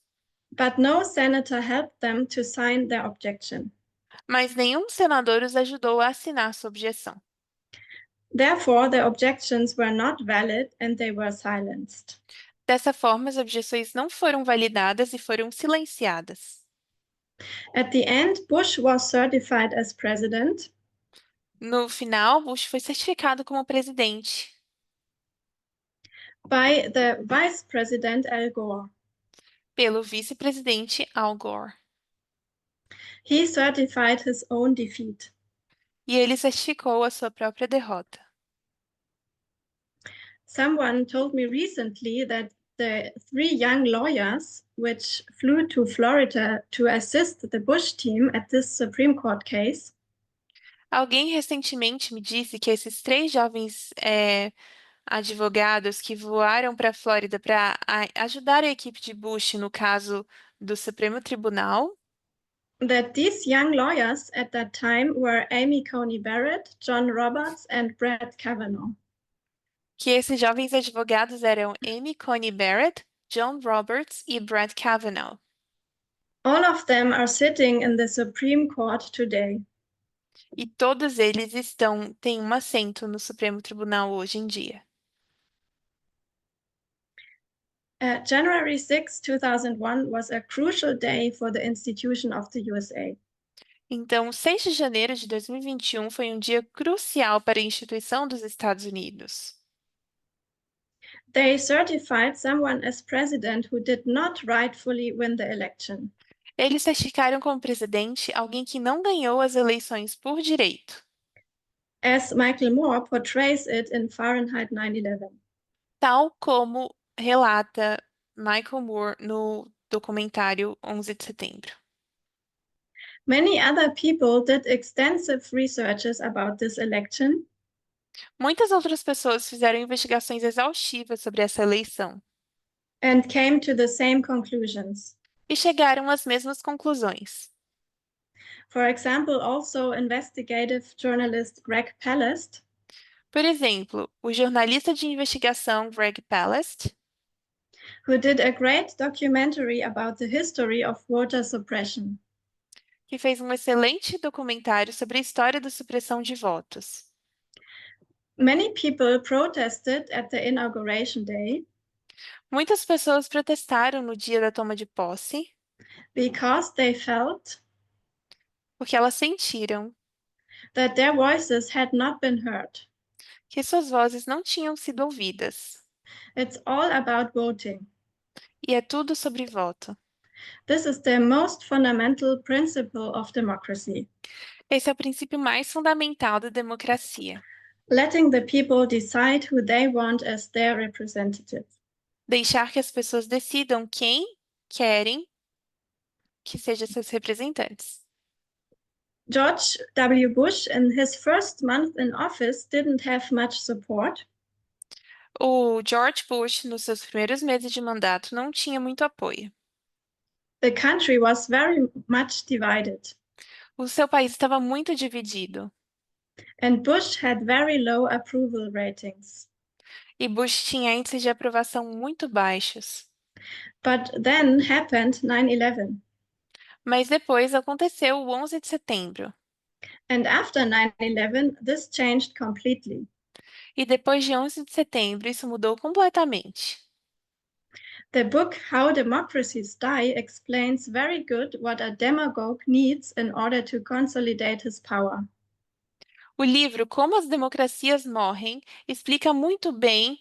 but no senator helped them to sign their objection. mas nenhum senador os ajudou a assinar sua objeção. Therefore, the objections were not valid and they were silenced. Dessa forma, as objeções não foram validadas e foram silenciadas. At the end, Bush was certified as president, No final, Bush foi certificado como presidente by the vice president Al Gore. pelo vice-presidente Al Gore. He certified his own defeat. E ele certificou a sua própria derrota. Someone told me recently that the 3 young lawyers which flew to Florida to assist the Bush team at this Supreme Court case Alguém recentemente me disse que esses 3 jovens advogados que voaram para a Flórida para ajudar a equipe de Bush no caso do Supremo Tribunal, that these young lawyers at that time were Amy Coney Barrett, John Roberts, and Brett Kavanaugh. Que esses jovens advogados eram Amy Coney Barrett, John Roberts e Brett Kavanaugh. All of them are sitting in the Supreme Court today. E todos eles têm um assento no Supremo Tribunal hoje em dia. January 6, 2001 was a crucial day for the institution of the USA. Então, 6 de janeiro de 2021 foi um dia crucial para a instituição dos Estados Unidos. They certified someone as president who did not rightfully win the election. Eles certificaram como presidente alguém que não ganhou as eleições por direito, As Michael Moore portrays it in Fahrenheit 9/11. tal como relata Michael Moore no documentário 11 de setembro. Many other people did extensive researches about this election Muitas outras pessoas fizeram investigações exaustivas sobre essa eleição and came to the same conclusions. e chegaram às mesmas conclusões. For example, also investigative journalist Greg Palast Por exemplo, o jornalista de investigação Greg Palast, who did a great documentary about the history of voter suppression. que fez um excelente documentário sobre a história da supressão de votos. Many people protested at the inauguration day Muitas pessoas protestaram no dia da toma de posse because they felt porque elas sentiram that their voices had not been heard. que suas vozes não tinham sido ouvidas. It's all about voting. E é tudo sobre voto. This is the most fundamental principle of democracy. Esse é o princípio mais fundamental da democracia. Letting the people decide who they want as their representative. Deixar que as pessoas decidam quem querem que sejam seus representantes. George W. Bush, in his first month in office, didn't have much support. O George Bush, nos seus primeiros meses de mandato, não tinha muito apoio. The country was very much divided, O seu país estava muito dividido and Bush had very low approval ratings. e Bush tinha índices de aprovação muito baixos. But then happened 9/11. Mas depois aconteceu o 11 de setembro. And after 9/11, this changed completely. E depois de 11 de setembro, isso mudou completamente. The book How Democracies Die explains very good what a demagogue needs in order to consolidate his power. O livro Como as Democracias Morrem explica muito bem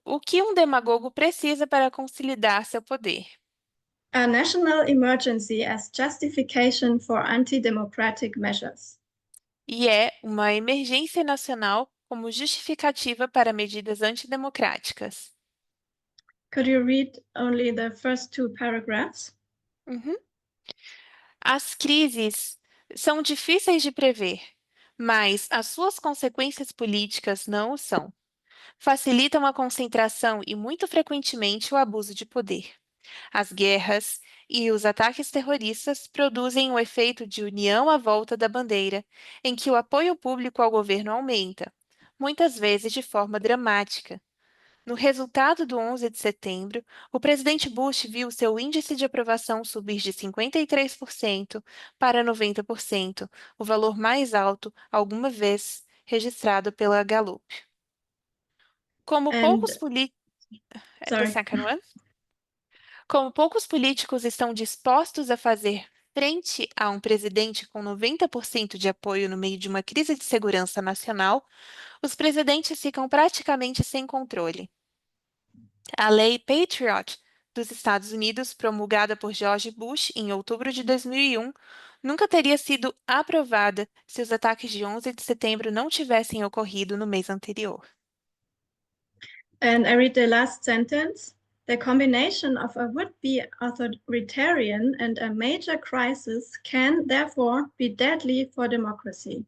o que um demagogo precisa para consolidar seu poder. A national emergency as justification for anti-democratic measures. E é uma emergência nacional como justificativa para medidas antidemocráticas. Could you read only the first two paragraphs? Uhum. As crises são difíceis de prever, mas as suas consequências políticas não o são. Facilitam a concentração e, muito frequentemente, o abuso de poder. As guerras e os ataques terroristas produzem o efeito de união à volta da bandeira, em que o apoio público ao governo aumenta, muitas vezes de forma dramática. No resultado do 11 de setembro, o presidente Bush viu seu índice de aprovação subir de 53% para 90%, o valor mais alto alguma vez registrado pela Gallup. Como And poucos políticos. The sorry. second one. Como poucos políticos estão dispostos a fazer frente a um presidente com 90% de apoio no meio de uma crise de segurança nacional, os presidentes ficam praticamente sem controle. A Lei Patriot dos Estados Unidos, promulgada por George Bush em outubro de 2001, nunca teria sido aprovada se os ataques de 11 de setembro não tivessem ocorrido no mês anterior. And I read the last sentence. The combination of a would-be authoritarian and a major crisis can, therefore, be deadly for democracy.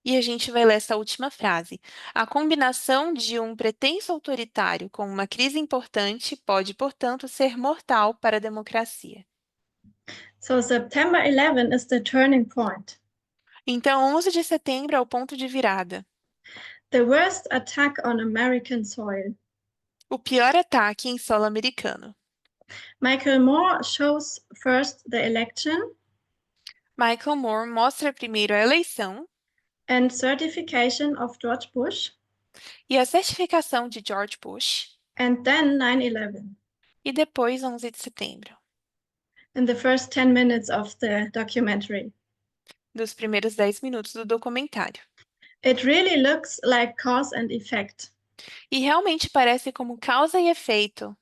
E a gente vai ler essa última frase. A combinação de um pretenso autoritário com uma crise importante pode, portanto, ser mortal para a democracia. So September 11 is the turning point. Então, 11 de setembro é o ponto de virada. The worst attack on American soil. O pior ataque em solo americano. Michael Moore shows first the election Michael Moore mostra primeiro a eleição and certification of George Bush, e a certificação de George Bush, and then 9/11 e depois 11 de setembro, in the first 10 minutes of the documentary. dos primeiros 10 minutos do documentário. It really looks like cause and effect. E realmente parece como causa e efeito.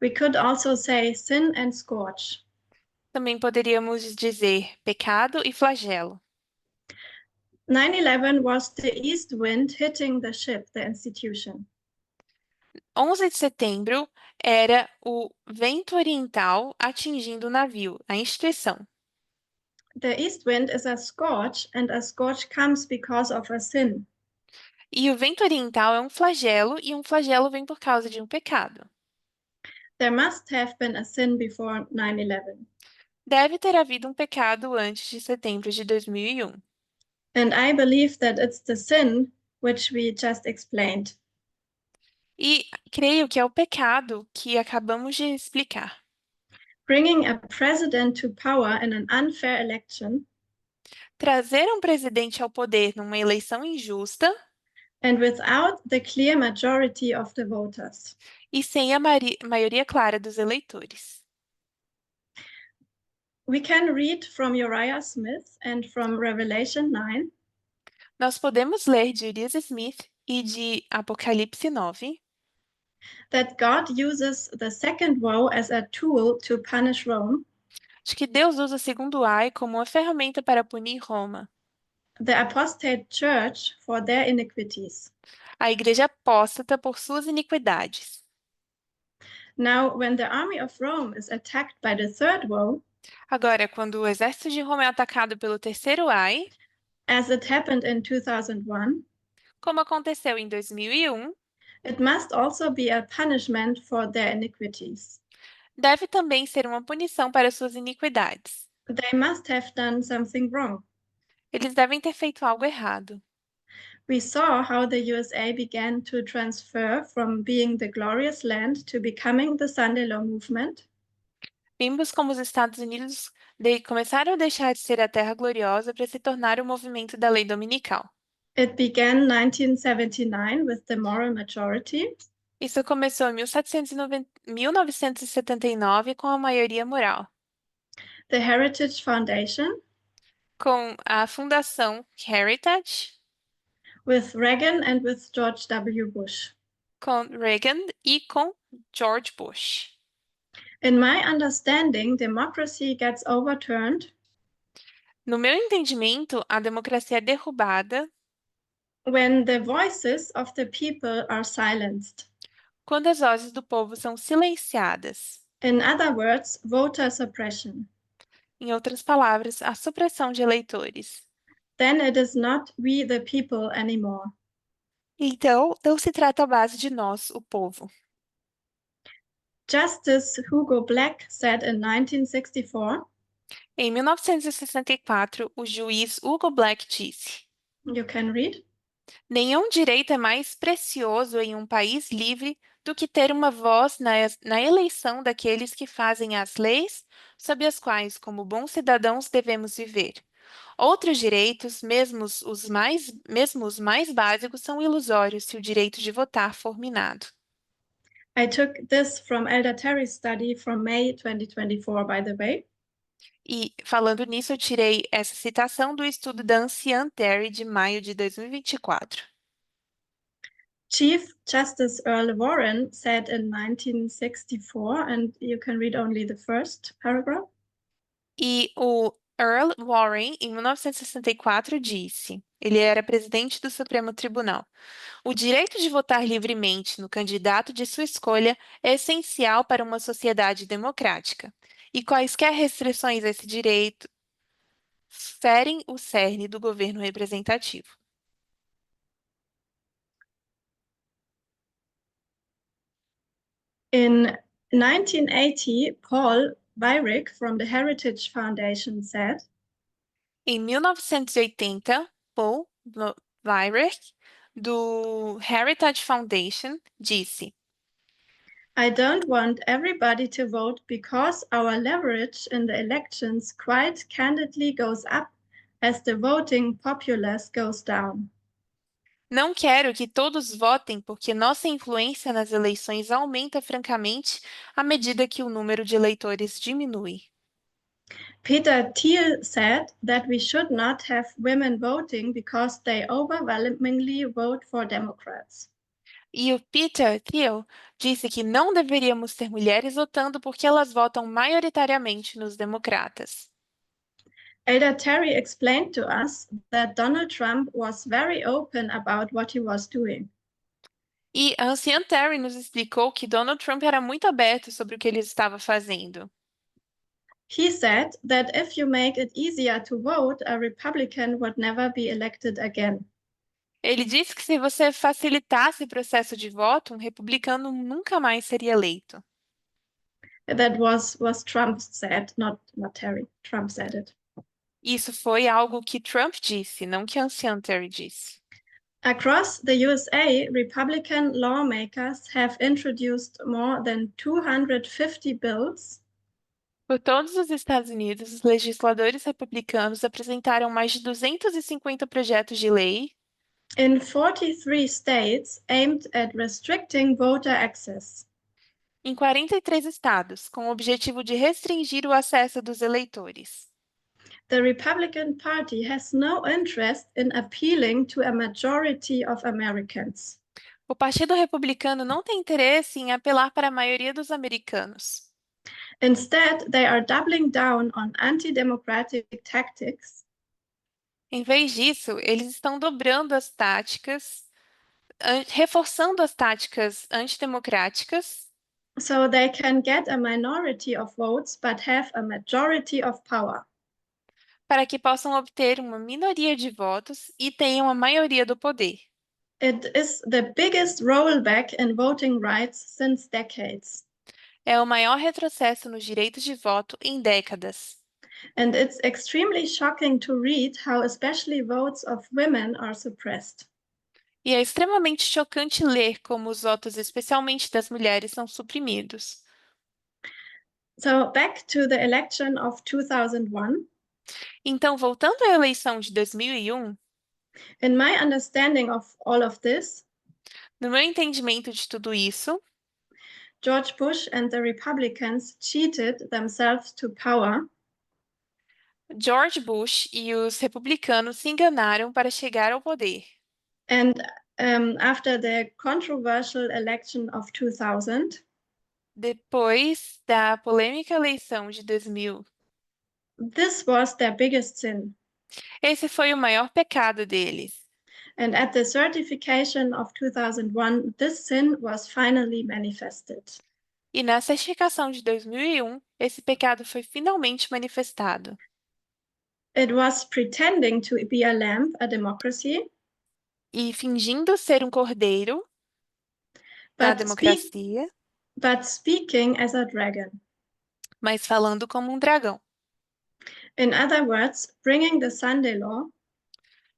We could also say sin and scourge. Também poderíamos dizer pecado e flagelo. 9/11 was the east wind hitting the ship, the institution. 11 de setembro era o vento oriental atingindo o navio, a instituição. The east wind is a scourge, and a scourge comes because of a sin. E o vento oriental é um flagelo, e um flagelo vem por causa de um pecado. There must have been a sin before 9/11. Deve ter havido um pecado antes de setembro de 2001. And I believe that it's the sin which we just explained. E creio que é o pecado que acabamos de explicar. Bringing a president to power in an unfair election Trazer um presidente ao poder numa eleição injusta and without the clear majority of the voters. e sem a maioria clara dos eleitores. We can read from Uriah Smith and from Revelation 9 Nós podemos ler de Urias Smith e de Apocalipse 9 that God uses the second woe as a tool to punish Rome, de que Deus usa o segundo ai como uma ferramenta para punir Roma, the apostate church, for their iniquities. a igreja apóstata por suas iniquidades. Now, when the army of Rome is attacked by the third woe, Agora, quando o exército de Roma é atacado pelo terceiro ai, as it happened in 2001, como aconteceu em 2001, it must also be a punishment for their iniquities. deve também ser uma punição para suas iniquidades. They must have done something wrong. Eles devem ter feito algo errado. We saw how the USA began to transfer from being the glorious land to becoming the Sunday Law movement. Vimos como os Estados Unidos começaram a deixar de ser a terra gloriosa para se tornar o movimento da lei dominical. It began 1979 with the moral majority. Isso começou em 1979 com a maioria moral, The Heritage Foundation, com a Fundação Heritage, with Reagan and with George W. Bush. com Reagan e com George Bush. In my understanding, democracy gets overturned No meu entendimento, a democracia é derrubada when the voices of the people are silenced. quando as vozes do povo são silenciadas. In other words, voter suppression. Em outras palavras, a supressão de eleitores. Then it is not we the people anymore. Então, não se trata à base de nós, o povo. Justice Hugo Black said in 1964, Em 1964, o juiz Hugo Black disse: you can read, nenhum direito é mais precioso em um país livre do que ter uma voz na eleição daqueles que fazem as leis sob as quais, como bons cidadãos, devemos viver. Outros direitos, mesmo os mais básicos, são ilusórios se o direito de votar for minado. I took this from Elder Terry's study from May 2024, by the way. E, falando nisso, eu tirei essa citação do estudo da anciã Terry de maio de 2024. Chief Justice Earl Warren said in 1964, and you can read only the first paragraph. E o Earl Warren, em 1964, disse, ele era presidente do Supremo Tribunal, o direito de votar livremente no candidato de sua escolha é essencial para uma sociedade democrática, e quaisquer restrições a esse direito ferem o cerne do governo representativo. In 1980, Paul Weyrich from the Heritage Foundation said, Em 1980, Paul Weyrich, do Heritage Foundation, disse: I don't want everybody to vote because our leverage in the elections quite candidly goes up as the voting populace goes down. Não quero que todos votem porque nossa influência nas eleições aumenta francamente à medida que o número de eleitores diminui. Peter Thiel said that we should not have women voting because they overwhelmingly vote for Democrats. E o Peter Thiel disse que não deveríamos ter mulheres votando porque elas votam maioritariamente nos democratas. Elder Terry explained to us that Donald Trump was very open about what he was doing. E a anciã Terry nos explicou que Donald Trump era muito aberto sobre o que ele estava fazendo. He said that if you make it easier to vote, a Republican would never be elected again. Ele disse que se você facilitasse o processo de voto, um republicano nunca mais seria eleito. That was Trump said, not Terry. Trump said it. Isso foi algo que Trump disse, não que a anciã Terry disse. Across the USA, Republican lawmakers have introduced more than 250 bills Por todos os Estados Unidos, os legisladores republicanos apresentaram mais de 250 projetos de lei in 43 states aimed at restricting voter access. em 43 estados, com o objetivo de restringir o acesso dos eleitores. The Republican Party has no interest in appealing to a majority of Americans. O Partido Republicano não tem interesse em apelar para a maioria dos americanos. Instead, they are doubling down on anti democratic tactics Em vez disso, eles estão dobrando as táticas, reforçando as táticas antidemocráticas so they can get a minority of votes but have a majority of power. para que possam obter uma minoria de votos e tenham a maioria do poder. It is the biggest rollback in voting rights since decades. É o maior retrocesso nos direitos de voto em décadas. And it's extremely shocking to read how especially votes of women are suppressed. E é extremamente chocante ler como os votos, especialmente das mulheres, são suprimidos. So, back to the election of 2001. Então, voltando à eleição de 2001, In my understanding of all of this, no meu entendimento de tudo isso, George Bush and the Republicans cheated themselves to power George Bush e os republicanos se enganaram para chegar ao poder. and after the controversial election of 2000, Depois da polêmica eleição de 2000, this was their biggest sin. esse foi o maior pecado deles. And at the certification of 2001, this sin was finally manifested. E na certificação de 2001, esse pecado foi finalmente manifestado. It was pretending to be a lamb, a democracy, E fingindo ser um cordeiro da but, democracia, but speaking as a dragon. mas falando como um dragão. In other words, bringing the Sunday law,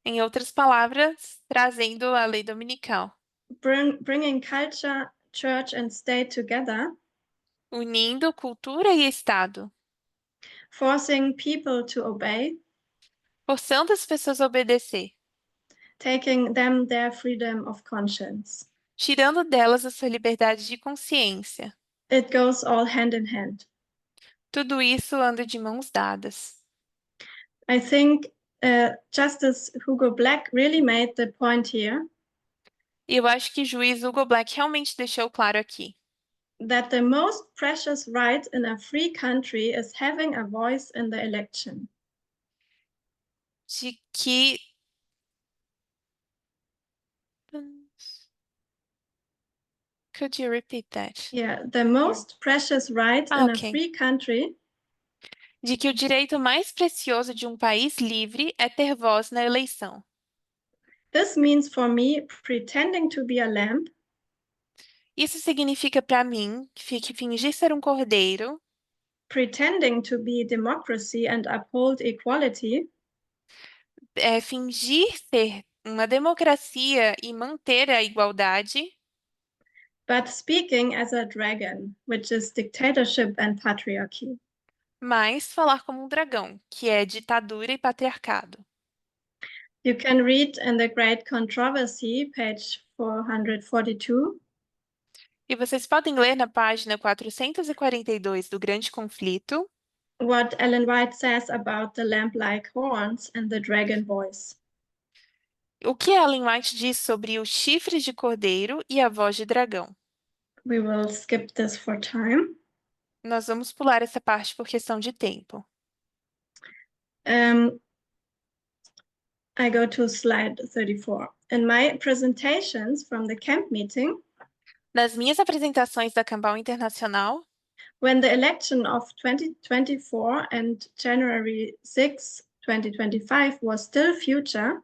Em outras palavras, trazendo a lei dominical, bringing culture, church, and state together, unindo cultura e Estado, forcing people to obey, forçando as pessoas a obedecer, taking them their freedom of conscience. tirando delas a sua liberdade de consciência. It goes all hand in hand. Tudo isso anda de mãos dadas. I think Justice Hugo Black really made the point here E eu acho que o juiz Hugo Black realmente deixou claro aqui that the most precious right in a free country is having a voice in the election. de que Could you repeat that? Yeah, the most precious right in a Ok. free country De que o direito mais precioso de um país livre é ter voz na eleição. This means for me pretending to be a lamb, Isso significa para mim que fingir ser um cordeiro, pretending to be democracy and uphold equality, fingir ser uma democracia e manter a igualdade, but speaking as a dragon, which is dictatorship and patriarchy. mas falar como um dragão, que é ditadura e patriarcado. You can read in the Great Controversy, page 442. E vocês podem ler na página 442 do Grande Conflito What Ellen White says about the lamp-like horns and the dragon voice. o que Ellen White diz sobre os chifres de cordeiro e a voz de dragão. We will skip this for time. Nós vamos pular essa parte por questão de tempo. I go to slide 34. In my presentations from the camp meeting, Nas minhas apresentações da Cambau Internacional, when the election of 2024 and January 6, 2025 was still future,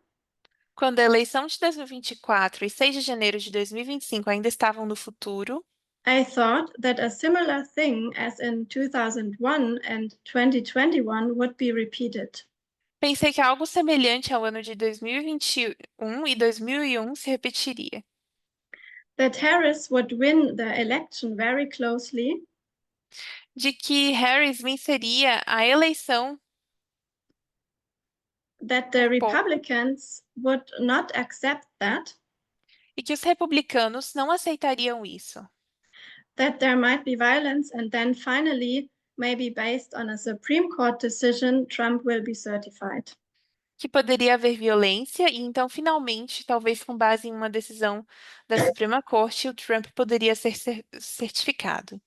quando a eleição de 2024 e 6 de janeiro de 2025 ainda estavam no futuro, I thought that a similar thing as in 2001 and 2021 would be repeated. pensei que algo semelhante ao ano de 2021 e 2001 se repetiria. That Harris would win the election very closely, De que Harris venceria a eleição that the por pouco Republicans would not accept that, e que os republicanos não aceitariam isso. that there might be violence, and then finally, maybe based on a Supreme Court decision, Trump will be certified. Que poderia haver violência e então, finalmente, talvez com base em uma decisão da Suprema Corte, o Trump poderia ser certificado.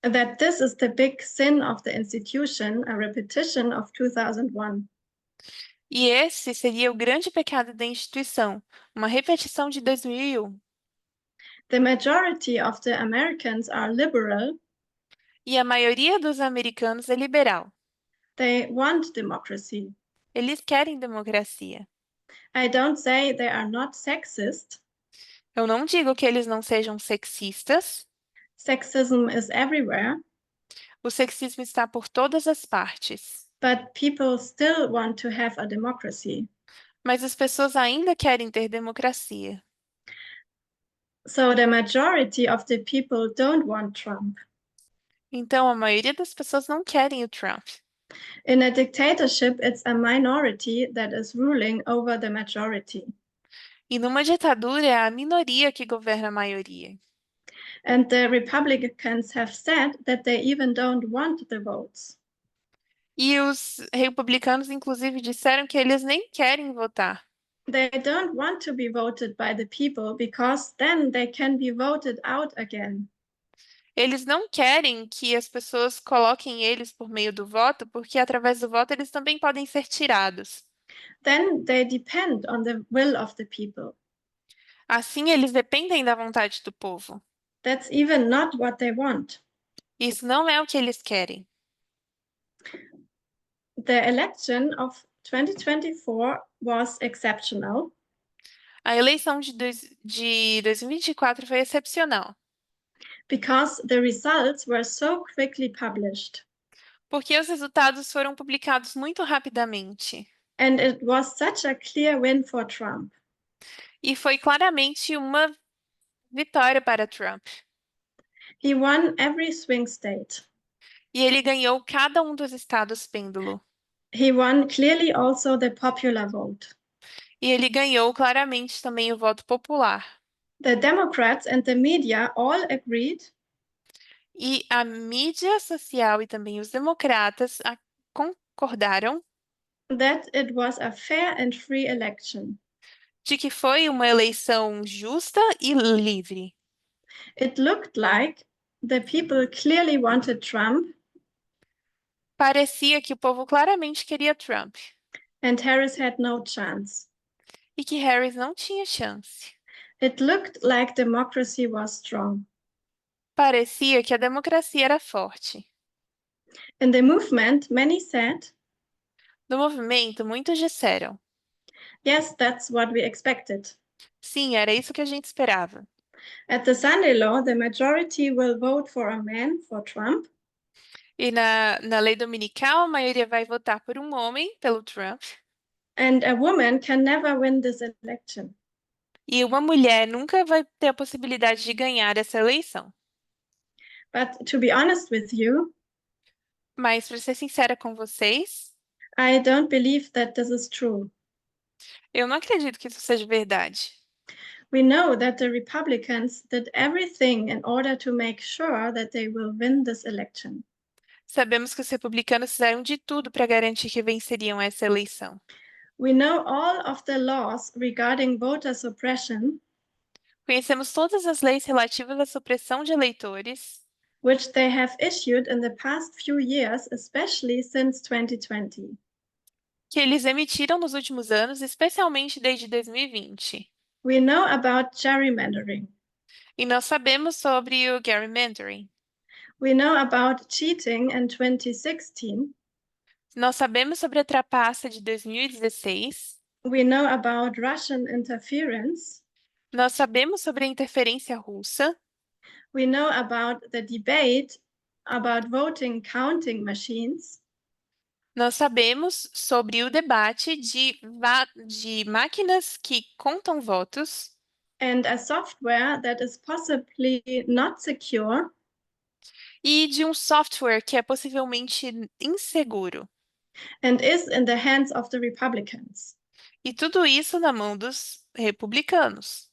That this is the big sin of the institution, a repetition of 2001. E esse seria o grande pecado da instituição, uma repetição de 2001. The majority of the Americans are liberal. E a maioria dos americanos é liberal. They want democracy. Eles querem democracia. I don't say they are not sexist. Eu não digo que eles não sejam sexistas. Sexism is everywhere, O sexismo está por todas as partes. but people still want to have a democracy. Mas as pessoas ainda querem ter democracia. So the majority of the people don't want Trump. Então, a maioria das pessoas não querem o Trump. In a dictatorship, it's a minority that is ruling over the majority. E numa ditadura é a minoria que governa a maioria. And the Republicans have said that they even don't want the votes. E os republicanos, inclusive, disseram que eles nem querem votar. They don't want to be voted by the people because then they can be voted out again. Eles não querem que as pessoas coloquem eles por meio do voto, porque através do voto eles também podem ser tirados. Then they depend on the will of the people. Assim, eles dependem da vontade do povo. That's even not what they want. Isso não é o que eles querem. The election of 2024 was exceptional. A eleição de 2024 foi excepcional, Because the results were so quickly published. porque os resultados foram publicados muito rapidamente. And it was such a clear win for Trump. E foi claramente uma vitória para Trump. He won every swing state. E ele ganhou cada um dos estados pêndulo. He won clearly also the popular vote. E ele ganhou claramente também o voto popular. The Democrats and the media all agreed E a mídia social e também os democratas concordaram that it was a fair and free election. de que foi uma eleição justa e livre. It looked like the people clearly wanted Trump Parecia que o povo claramente queria Trump and Harris had no chance. e que Harris não tinha chance. It looked like democracy was strong. Parecia que a democracia era forte. In the movement, many said, No movimento, muitos disseram: yes, that's what we expected. sim, era isso que a gente esperava. At the Sunday law, the majority will vote for a man for Trump, E na lei dominical, a maioria vai votar por um homem, pelo Trump, And a woman can never win this election. E uma mulher nunca vai ter a possibilidade de ganhar essa eleição. But to be honest with you, Mas, para ser sincera com vocês, I don't believe that this is true. eu não acredito que isso seja verdade. We know that the Republicans did everything in order to make sure that they will win this election. Sabemos que os republicanos fizeram de tudo para garantir que venceriam essa eleição. We know all of the laws regarding voter suppression, Conhecemos todas as leis relativas à supressão de eleitores which they have issued in the past few years, especially since 2020. que eles emitiram nos últimos anos, especialmente desde 2020. We know about gerrymandering. E nós sabemos sobre o gerrymandering. We know about cheating in 2016. Nós sabemos sobre a trapaça de 2016. We know about Russian interference. Nós sabemos sobre a interferência russa. We know about the debate about voting counting machines. Nós sabemos sobre o debate de máquinas que contam votos And a software that is possibly not secure e de um software que é possivelmente inseguro. and is in the hands of the Republicans. E tudo isso na mão dos republicanos.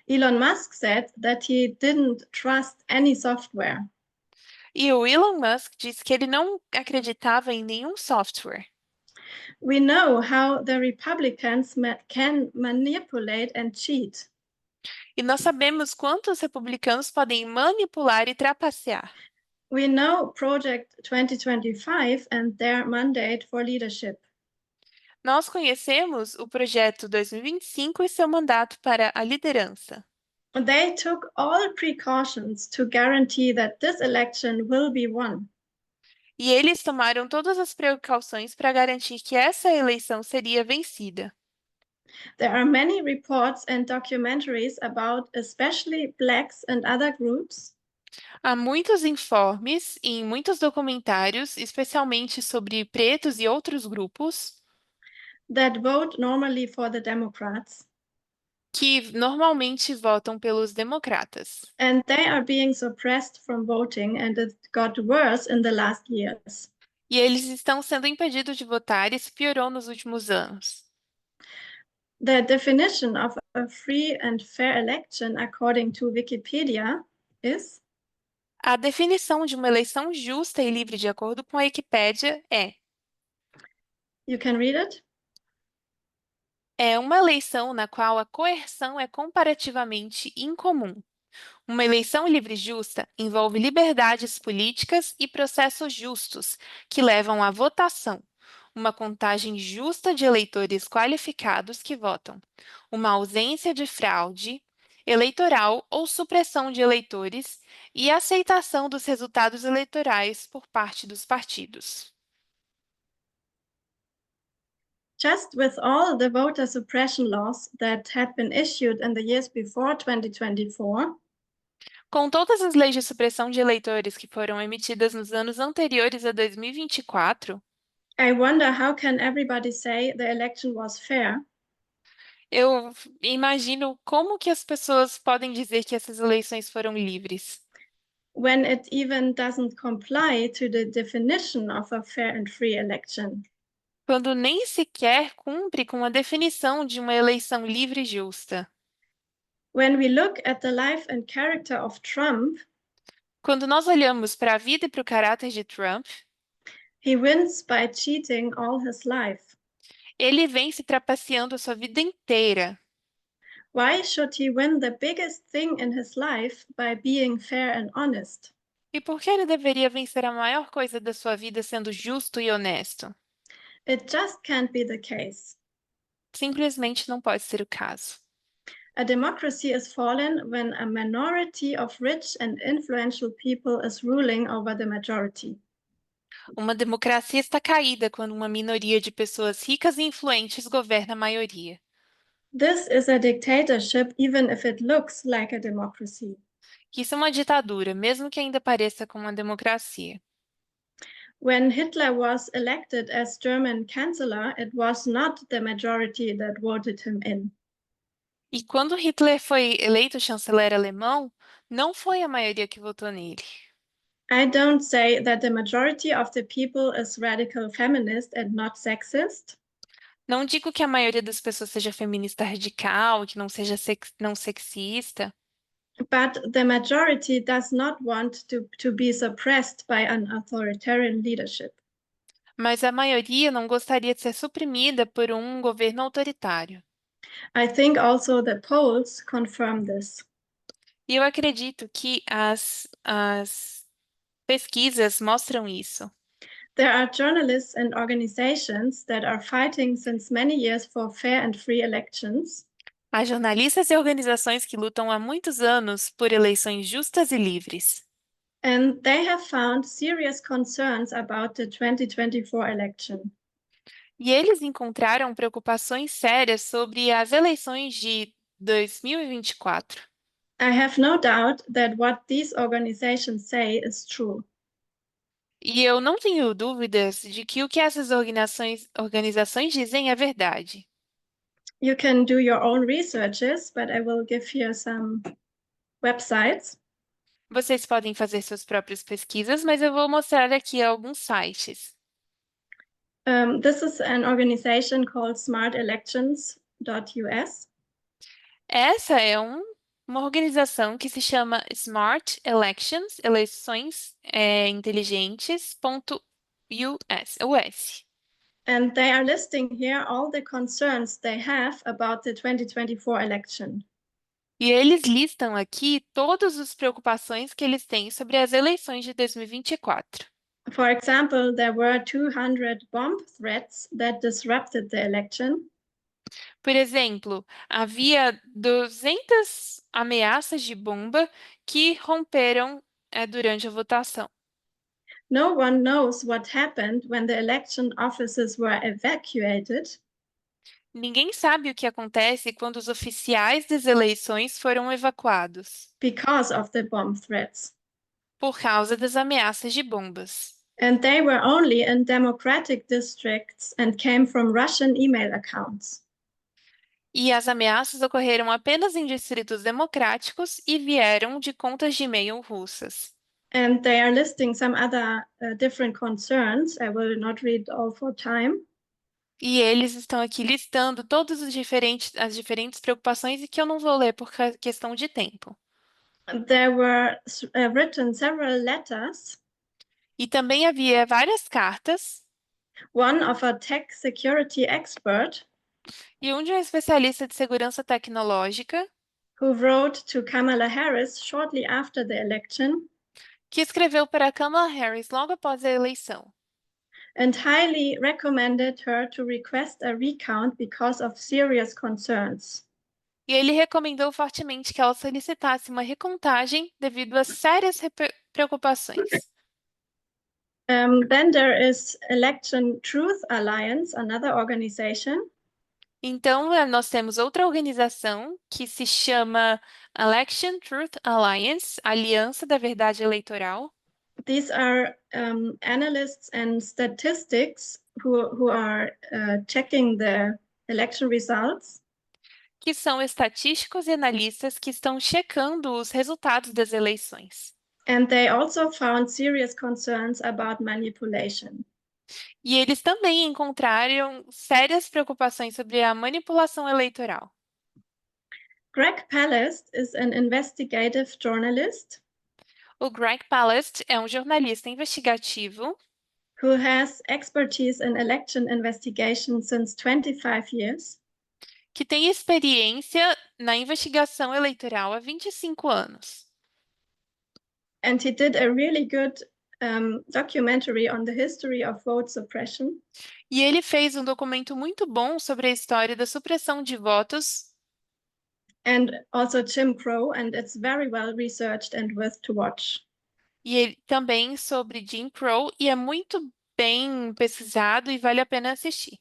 Elon Musk said that he didn't trust any software. E o Elon Musk disse que ele não acreditava em nenhum software. We know how the Republicans can manipulate and cheat. E nós sabemos quanto os republicanos podem manipular e trapacear. We know Project 2025 and their mandate for leadership. Nós conhecemos o projeto 2025 e seu mandato para a liderança. They took all precautions to guarantee that this election will be won. E eles tomaram todas as precauções para garantir que essa eleição seria vencida. There are many reports and documentaries about especially Blacks and other groups Há muitos informes e muitos documentários, especialmente sobre pretos e outros grupos, that vote normally for the Democrats, que normalmente votam pelos democratas. and they are being suppressed from voting, and it got worse in the last years. E eles estão sendo impedidos de votar e isso piorou nos últimos anos. The definition of a free and fair election, according to Wikipedia, is A definição de uma eleição justa e livre de acordo com a Wikipédia you can read it? é uma eleição na qual a coerção é comparativamente incomum. Uma eleição livre e justa envolve liberdades políticas e processos justos, que levam à votação, uma contagem justa de eleitores qualificados que votam, uma ausência de fraude eleitoral ou supressão de eleitores e aceitação dos resultados eleitorais por parte dos partidos. Just with all the voter suppression laws that had been issued in the years before 2024, Com todas as leis de supressão de eleitores que foram emitidas nos anos anteriores a 2024, I wonder how can everybody say the election was fair eu imagino como que as pessoas podem dizer que essas eleições foram livres, when it even doesn't comply to the definition of a fair and free election. quando nem sequer cumpre com a definição de uma eleição livre e justa. When we look at the life and character of Trump, Quando nós olhamos para a vida e para o caráter de Trump, he wins by cheating all his life. ele vem se trapaceando a sua vida inteira. Why should he win the biggest thing in his life by being fair and honest? E por que ele deveria vencer a maior coisa da sua vida sendo justo e honesto? It just can't be the case. Simplesmente não pode ser o caso. A democracy is fallen when a minority of rich and influential people is ruling over the majority. Uma democracia está caída quando uma minoria de pessoas ricas e influentes governa a maioria. This is a dictatorship, even if it looks like a democracy. Isso é uma ditadura, mesmo que ainda pareça como uma democracia. When Hitler was elected as German Chancellor, it was not the majority that voted him in. E quando Hitler foi eleito chanceler alemão, não foi a maioria que votou nele. I don't say that the majority of the people is radical feminist and not sexist. Não digo que a maioria das pessoas seja feminista radical, que não seja não sexista, But the majority does not want to be suppressed by an authoritarian leadership. mas a maioria não gostaria de ser suprimida por um governo autoritário. I think also the polls confirm this. E eu acredito que as pesquisas mostram isso. There are journalists and organizations that are fighting since many years for fair and free elections. Há jornalistas e organizações que lutam há muitos anos por eleições justas e livres. And they have found serious concerns about the 2024 election. E eles encontraram preocupações sérias sobre as eleições de 2024. I have no doubt that what these organizations say is true. E eu não tenho dúvidas de que o que essas organizações dizem é verdade. You can do your own researches, but I will give here some websites. Vocês podem fazer suas próprias pesquisas, mas eu vou mostrar aqui alguns sites. This is an organization called smartelections.us. Essa é uma organização que se chama Smart Elections, eleições inteligentes.us. And they are listing here all the concerns they have about the 2024 election. E eles listam aqui todas as preocupações que eles têm sobre as eleições de 2024. For example, there were 200 bomb threats that disrupted the election. Por exemplo, havia 200 ameaças de bomba que romperam durante a votação. No one knows what happened when the election offices were evacuated. Ninguém sabe o que acontece quando os oficiais das eleições foram evacuados Because of the bomb threats. por causa das ameaças de bombas. And they were only in democratic districts and came from Russian email accounts. E as ameaças ocorreram apenas em distritos democráticos e vieram de contas de e-mail russas. And they are listing some other different concerns. I will not read all for time. E eles estão aqui listando todas as diferentes preocupações e que eu não vou ler por questão de tempo. There were written several letters, E também havia várias cartas, one of a tech security expert e um de um especialista de segurança tecnológica who wrote to Kamala Harris shortly after the election que escreveu para Kamala Harris logo após a eleição. and highly recommended her to request a recount because of serious concerns. E ele recomendou fortemente que ela solicitasse uma recontagem devido a sérias preocupações. Then there is Election Truth Alliance, another organization. Então, nós temos outra organização que se chama Election Truth Alliance, Aliança da Verdade Eleitoral. These are analysts and statistics who are checking the election results. Que são estatísticos e analistas que estão checando os resultados das eleições. And they also found serious concerns about manipulation. E eles também encontraram sérias preocupações sobre a manipulação eleitoral. Greg Palast is an investigative journalist O Greg Palast é um jornalista investigativo who has expertise in election investigation since 25 years. que tem experiência na investigação eleitoral há 25 anos. And he did a really good documentary on the history of vote suppression. E ele fez um documento muito bom sobre a história da supressão de votos And also Jim Crow, and it's very well researched and worth to watch. e ele, também sobre Jim Crow, e é muito bem pesquisado e vale a pena assistir.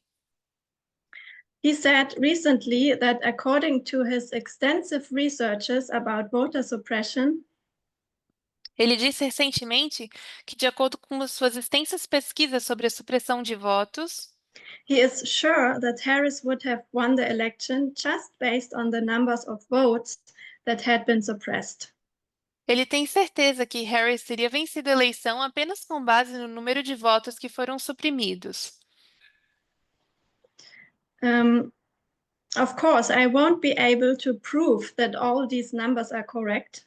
He said recently that according to his extensive researches about voter suppression, Ele disse recentemente que, de acordo com as suas extensas pesquisas sobre a supressão de votos, He is sure that Harris would have won the election just based on the numbers of votes that had been suppressed. ele tem certeza que Harris teria vencido a eleição apenas com base no número de votos que foram suprimidos. Of course, I won't be able to prove that all these numbers are correct.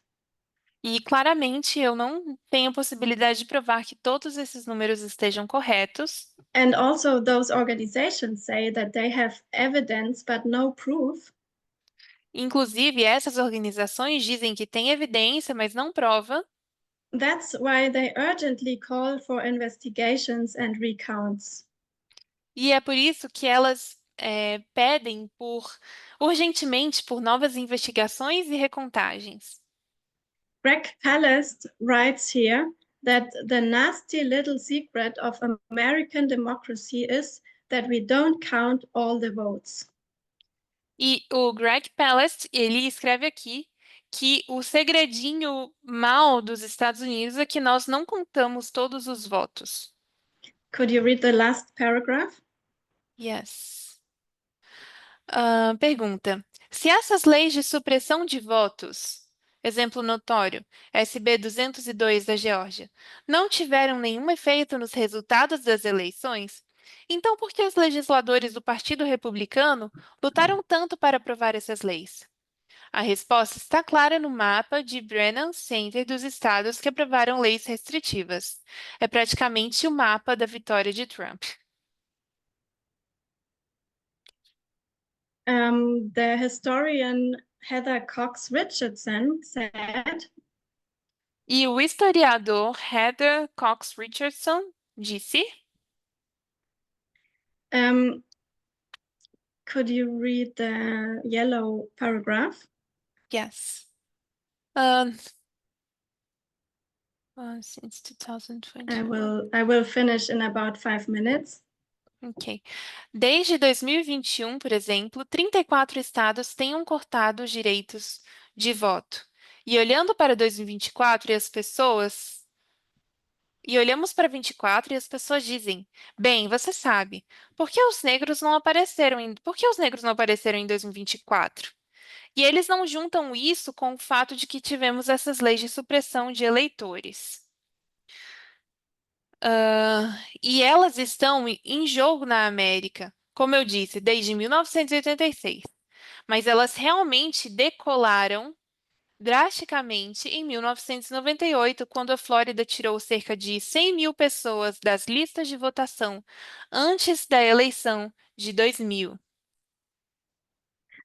E claramente eu não tenho possibilidade de provar que todos esses números estejam corretos. And also, those organizations say that they have evidence but no proof. Inclusive, essas organizações dizem que têm evidência, mas não prova. That's why they urgently call for investigations and recounts. E é por isso que elas pedem urgentemente por novas investigações e recontagens. Greg Palast writes here that the nasty little secret of American democracy is that we don't count all the votes. E o Greg Palast, ele escreve aqui que o segredinho mal dos Estados Unidos é que nós não contamos todos os votos. Could you read the last paragraph? Yes. Pergunta: se essas leis de supressão de votos, exemplo notório, SB 202 da Geórgia, não tiveram nenhum efeito nos resultados das eleições, então por que os legisladores do Partido Republicano lutaram tanto para aprovar essas leis? A resposta está clara no mapa de Brennan Center dos estados que aprovaram leis restritivas. É praticamente o mapa da vitória de Trump. The historian Heather Cox Richardson said, E o historiador Heather Cox Richardson disse: could you read the yellow paragraph? Yes. Since 2021. I will finish in about 5 minutes. Ok. Desde 2021, por exemplo, 34 estados tenham cortado os direitos de voto. E olhando para 2024 e as pessoas. E olhamos para 24 e as pessoas dizem: bem, você sabe, por que os negros não apareceram em 2024? E eles não juntam isso com o fato de que tivemos essas leis de supressão de eleitores. E elas estão em jogo na América, como eu disse, desde 1986. Mas elas realmente decolaram drasticamente em 1998, quando a Flórida tirou cerca de 100 mil pessoas das listas de votação antes da eleição de 2000.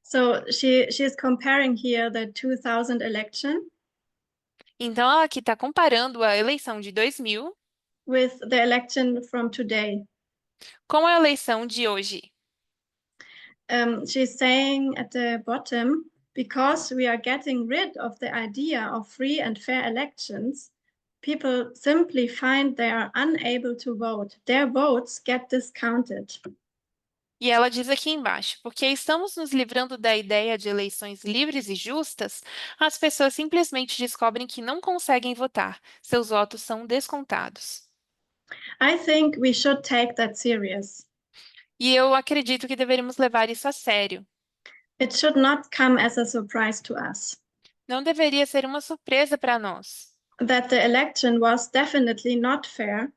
So she's comparing here the 2000 election Então, ela aqui está comparando a eleição de 2000 with the election from today. com a eleição de hoje. She's saying at the bottom, because we are getting rid of the idea of free and fair elections, people simply find they are unable to vote. Their votes get discounted. E ela diz aqui embaixo, porque estamos nos livrando da ideia de eleições livres e justas, as pessoas simplesmente descobrem que não conseguem votar, seus votos são descontados. I think we should take that serious. E eu acredito que deveríamos levar isso a sério. It should not come as a surprise to us. Não deveria ser uma surpresa para nós That the election was definitely not fair,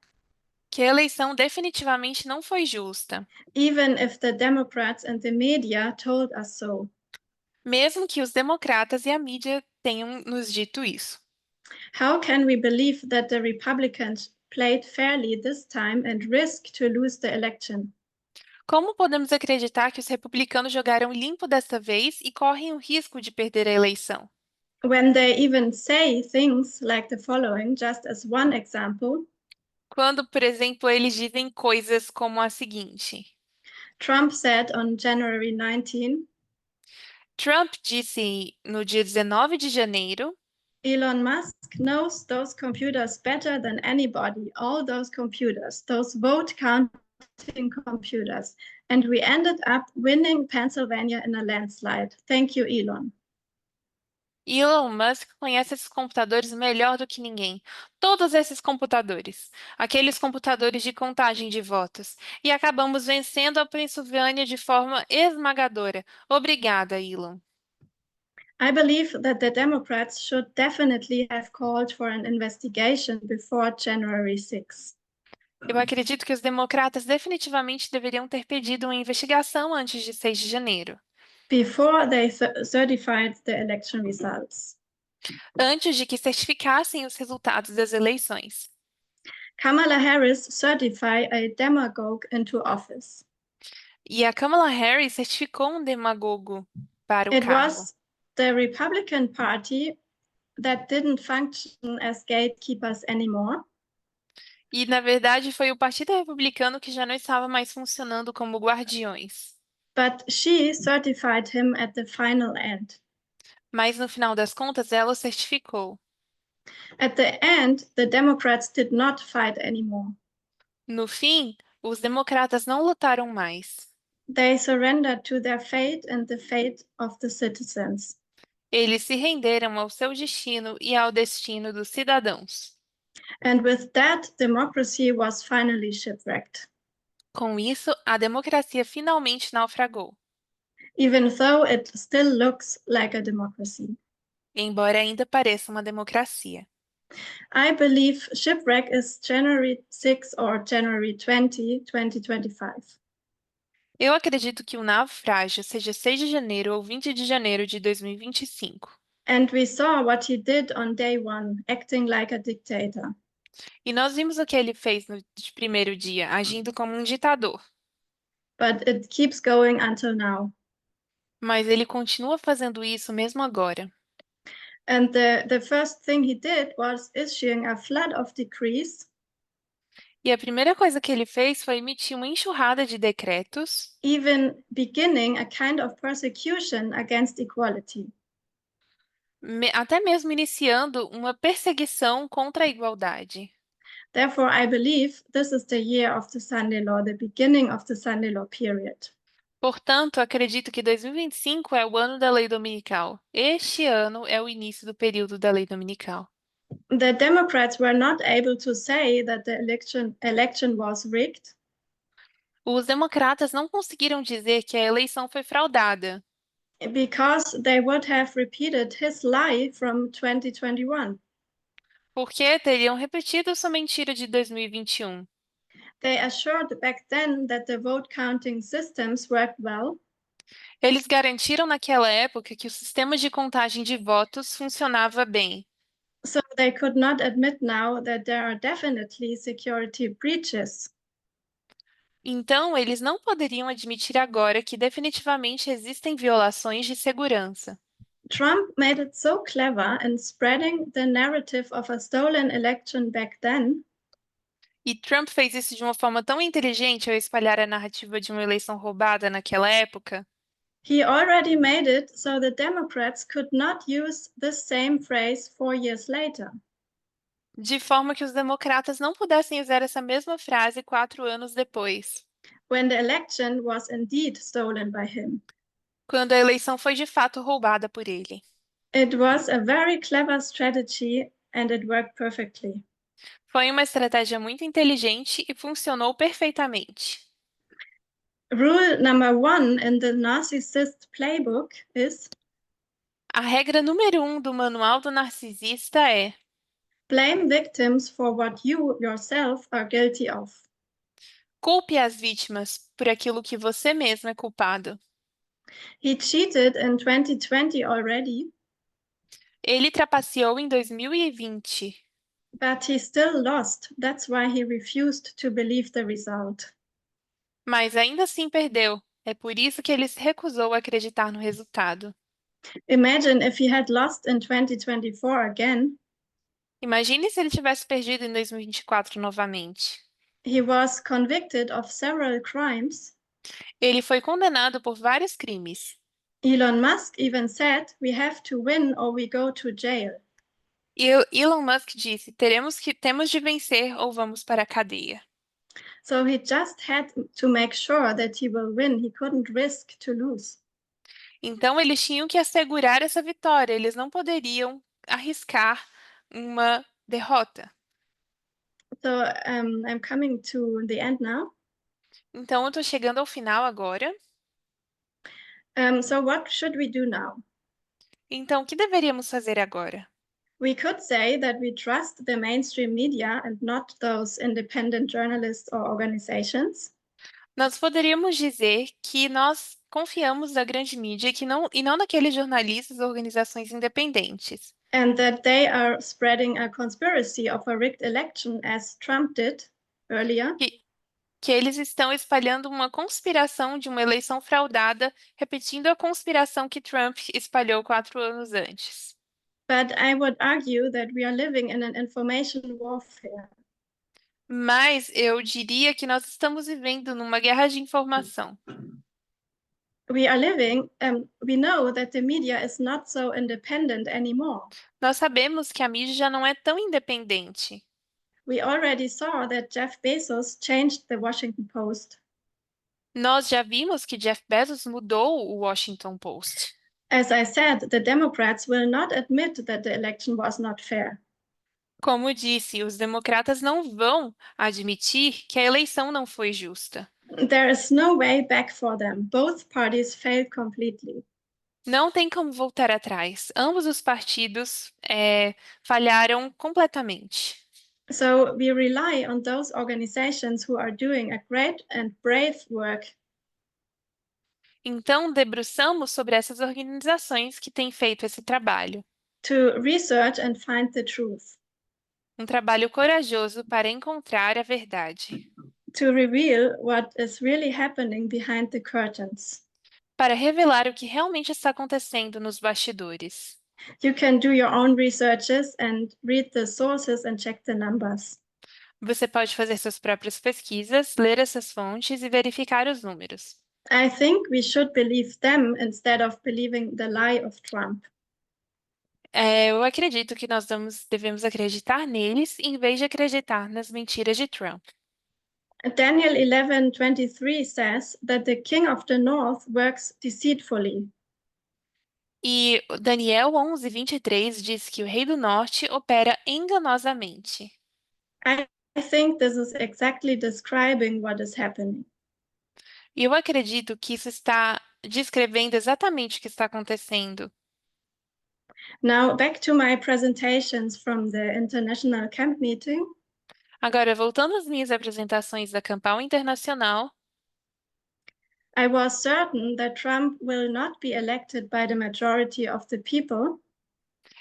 que a eleição definitivamente não foi justa, even if the Democrats and the media told us so. mesmo que os democratas e a mídia tenham nos dito isso. How can we believe that the Republicans played fairly this time and risk to lose the election? Como podemos acreditar que os republicanos jogaram limpo desta vez e correm o risco de perder a eleição? When they even say things like the following, just as one example, Quando, por exemplo, eles dizem coisas como a seguinte: Trump said on January 19, Trump disse no dia 19 de janeiro, Elon Musk knows those computers better than anybody, all those computers, those vote counting computers. And we ended up winning Pennsylvania in a landslide. Thank you, Elon. Elon Musk conhece esses computadores melhor do que ninguém. Todos esses computadores. Aqueles computadores de contagem de votos. E acabamos vencendo a Pensilvânia de forma esmagadora. Obrigada, Elon. I believe that the Democrats should definitely have called for an investigation before January 6th. Eu acredito que os democratas definitivamente deveriam ter pedido uma investigação antes de 6 de janeiro, Before they certified the election results. antes de que certificassem os resultados das eleições. Kamala Harris certified a demagogue into office. E a Kamala Harris certificou um demagogo para o It cargo. was the Republican Party that didn't function as gatekeepers anymore. E, na verdade, foi o Partido Republicano que já não estava mais funcionando como guardiões. But she certified him at the final end. Mas, no final das contas, ela o certificou. At the end, the Democrats did not fight anymore. No fim, os democratas não lutaram mais. They surrendered to their fate and the fate of the citizens. Eles se renderam ao seu destino e ao destino dos cidadãos. And with that, democracy was finally shipwrecked. Com isso, a democracia finalmente naufragou, Even though it still looks like a democracy. embora ainda pareça uma democracia. I believe shipwreck is January 6 or January 20, 2025. Eu acredito que o naufrágio seja 6 de janeiro ou 20 de janeiro de 2025. And we saw what he did on day one, acting like a dictator. E nós vimos o que ele fez no primeiro dia, agindo como um ditador. But it keeps going until now. Mas ele continua fazendo isso mesmo agora. And the first thing he did was issuing a flood of decrees, E a primeira coisa que ele fez foi emitir uma enxurrada de decretos, even beginning a kind of persecution against equality. até mesmo iniciando uma perseguição contra a igualdade. Therefore, I believe this is the year of the Sunday law, the beginning of the Sunday law period. Portanto, acredito que 2025 é o ano da lei dominical. Este ano é o início do período da lei dominical. The Democrats were not able to say that the election was rigged Os democratas não conseguiram dizer que a eleição foi fraudada, because they would have repeated his lie from 2021. porque teriam repetido sua mentira de 2021. They assured back then that the vote counting systems worked well, Eles garantiram naquela época que o sistema de contagem de votos funcionava bem. so they could not admit now that there are definitely security breaches. Então, eles não poderiam admitir agora que definitivamente existem violações de segurança. Trump made it so clever in spreading the narrative of a stolen election back then E Trump fez isso de uma forma tão inteligente ao espalhar a narrativa de uma eleição roubada naquela época. he already made it so the Democrats could not use the same phrase 4 years later. De forma que os democratas não pudessem usar essa mesma frase 4 anos depois, When the election was indeed stolen by him. quando a eleição foi de fato roubada por ele. It was a very clever strategy and it worked perfectly. Foi uma estratégia muito inteligente e funcionou perfeitamente. Rule number 1 in the narcissist playbook is A regra número 1 do Manual do Narcisista é: blame victims for what you yourself are guilty of. culpe as vítimas por aquilo que você mesmo é culpado. He cheated in 2020 already, Ele trapaceou em 2020, but he still lost. That's why he refused to believe the result. mas ainda assim perdeu. É por isso que ele se recusou a acreditar no resultado. Imagine if he had lost in 2024 again. Imagine se ele tivesse perdido em 2024 novamente. He was convicted of several crimes. Ele foi condenado por vários crimes. Elon Musk even said, "We have to win or we go to jail." E Elon Musk disse: temos de vencer ou vamos para a cadeia. So he just had to make sure that he will win. He couldn't risk to lose. Então, eles tinham que assegurar essa vitória, eles não poderiam arriscar uma derrota. So I'm coming to the end now. Então, eu estou chegando ao final agora. So what should we do now? Então, o que deveríamos fazer agora? We could say that we trust the mainstream media and not those independent journalists or organizations. Nós poderíamos dizer que nós confiamos na grande mídia e não naqueles jornalistas ou organizações independentes. And that they are spreading a conspiracy of a rigged election as Trump did earlier. Que, que eles estão espalhando uma conspiração de uma eleição fraudada, repetindo a conspiração que Trump espalhou 4 anos antes. But I would argue that we are living in an information warfare. Mas eu diria que nós estamos vivendo numa guerra de informação. We know that the media is not so independent anymore. Nós sabemos que a mídia já não é tão independente. We already saw that Jeff Bezos changed the Washington Post. Nós já vimos que Jeff Bezos mudou o Washington Post. As I said, the Democrats will not admit that the election was not fair. Como disse, os democratas não vão admitir que a eleição não foi justa. There is no way back for them. Both parties failed completely. Não tem como voltar atrás. Ambos os partidos falharam completamente. So we rely on those organizations who are doing a great and brave work. Então, debruçamos sobre essas organizações que têm feito esse trabalho. To research and find the truth. Um trabalho corajoso para encontrar a verdade. To reveal what is really happening behind the curtains. Para revelar o que realmente está acontecendo nos bastidores. You can do your own researches and read the sources and check the numbers. Você pode fazer suas próprias pesquisas, ler essas fontes e verificar os números. I think we should believe them instead of believing the lie of Trump. Eu acredito que nós devemos acreditar neles em vez de acreditar nas mentiras de Trump. Daniel 11:23 says that the king of the north works deceitfully. E Daniel 11:23 diz que o rei do norte opera enganosamente. I think this is exactly describing what is happening. E eu acredito que isso está descrevendo exatamente o que está acontecendo. Now back to my presentations from the international camp meeting. Agora, voltando às minhas apresentações da Campal Internacional, I was certain that Trump will not be elected by the majority of the people.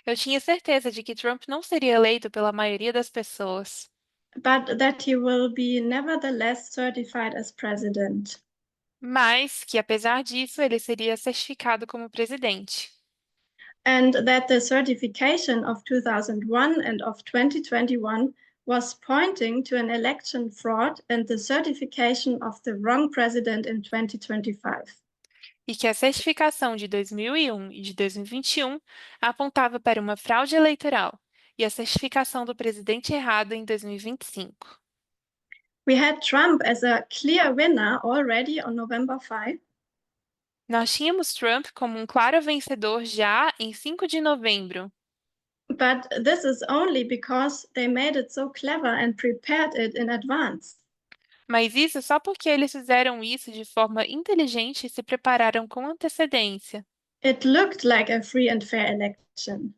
eu tinha certeza de que Trump não seria eleito pela maioria das pessoas, But that he will be nevertheless certified as president. mas que, apesar disso, ele seria certificado como presidente. And that the certification of 2001 and of 2021 was pointing to an election fraud and the certification of the wrong president in 2025. E que a certificação de 2001 e de 2021 apontava para uma fraude eleitoral e a certificação do presidente errado em 2025. We had Trump as a clear winner already on November 5. Nós tínhamos Trump como um claro vencedor já em 5 de novembro, But this is only because they made it so clever and prepared it in advance. mas isso só porque eles fizeram isso de forma inteligente e se prepararam com antecedência. It looked like a free and fair election.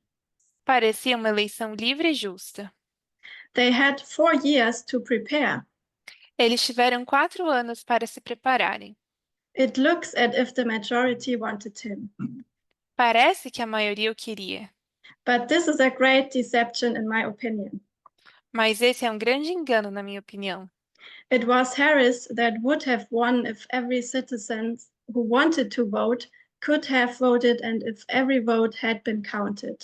Parecia uma eleição livre e justa. They had 4 years to prepare. Eles tiveram 4 anos para se prepararem. It looks as if the majority wanted him. Parece que a maioria o queria, But this is a great deception, in my opinion. mas esse é um grande engano, na minha opinião. It was Harris that would have won if every citizen who wanted to vote could have voted and if every vote had been counted.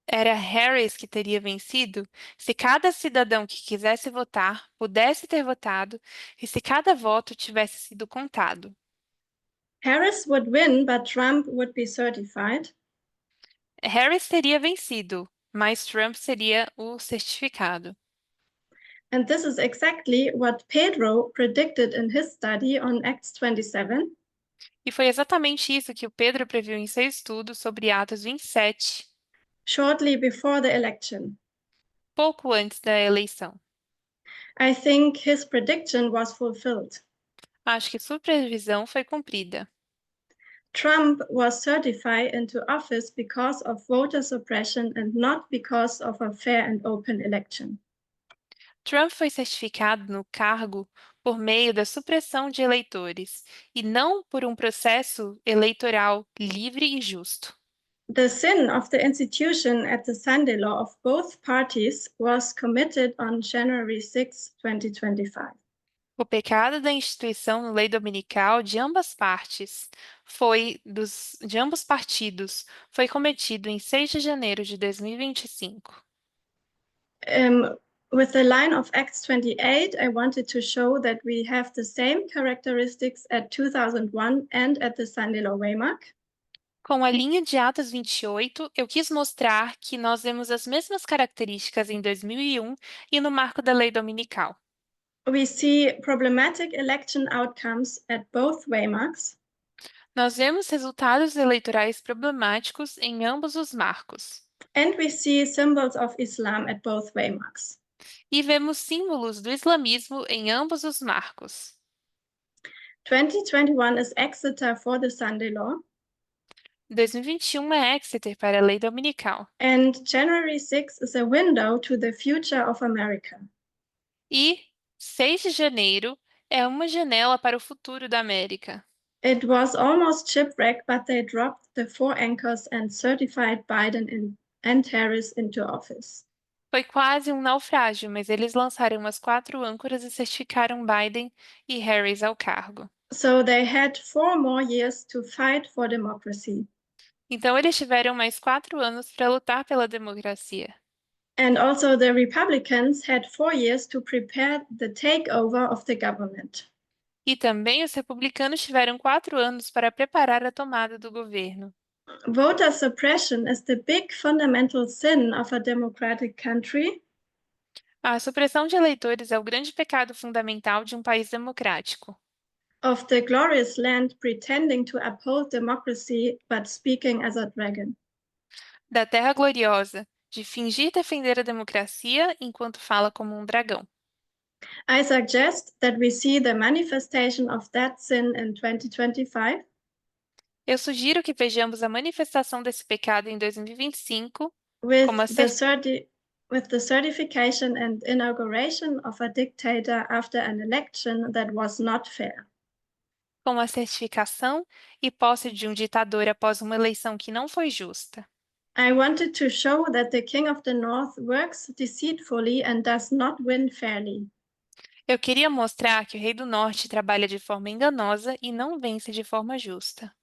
Era Harris que teria vencido se cada cidadão que quisesse votar pudesse ter votado e se cada voto tivesse sido contado. Harris would win, but Trump would be certified. Harris teria vencido, mas Trump seria o certificado. And this is exactly what Pedro predicted in his study on Acts 27. E foi exatamente isso que o Pedro previu em seu estudo sobre Atos 27, shortly before the election. pouco antes da eleição. I think his prediction was fulfilled. Acho que sua previsão foi cumprida. Trump was certified into office because of voter suppression and not because of a fair and open election. Trump foi certificado no cargo por meio da supressão de eleitores e não por um processo eleitoral livre e justo. The sin of the institution at the Sunday law of both parties was committed on January 6, 2025. O pecado da instituição no lei dominical de ambas partes de ambos partidos foi cometido em 6 de janeiro de 2025. With the line of Acts 28, I wanted to show that we have the same characteristics at 2001 and at the Sunday law waymark. Com a linha de Atos 28, eu quis mostrar que nós vemos as mesmas características em 2001 e no marco da lei dominical. We see problematic election outcomes at both waymarks. Nós vemos resultados eleitorais problemáticos em ambos os marcos. And we see symbols of Islam at both waymarks. E vemos símbolos do islamismo em ambos os marcos. 2021 is Exeter for the Sunday law. 2021 é Exeter para a lei dominical. And January 6 is a window to the future of America. E 6 de janeiro é uma janela para o futuro da América. It was almost shipwrecked, but they dropped the 4 anchors and certified Biden and Harris into office. Foi quase um naufrágio, mas eles lançaram as 4 âncoras e certificaram Biden e Harris ao cargo. So they had 4 more years to fight for democracy. Então eles tiveram mais 4 anos para lutar pela democracia. And also the Republicans had 4 years to prepare the takeover of the government. E também os republicanos tiveram 4 anos para preparar a tomada do governo. Voter suppression is the big fundamental sin of a democratic country. A supressão de eleitores é o grande pecado fundamental de um país democrático. Of the glorious land pretending to uphold democracy but speaking as a dragon. Da terra gloriosa, de fingir defender a democracia enquanto fala como um dragão. I suggest that we see the manifestation of that sin in 2025. Eu sugiro que vejamos a manifestação desse pecado em 2025 with como a with the certification and inauguration of a dictator after an election that was not fair. com a certificação e posse de um ditador após uma eleição que não foi justa. I wanted to show that the King of the North works deceitfully and does not win fairly. Eu queria mostrar que o Rei do Norte trabalha de forma enganosa e não vence de forma justa.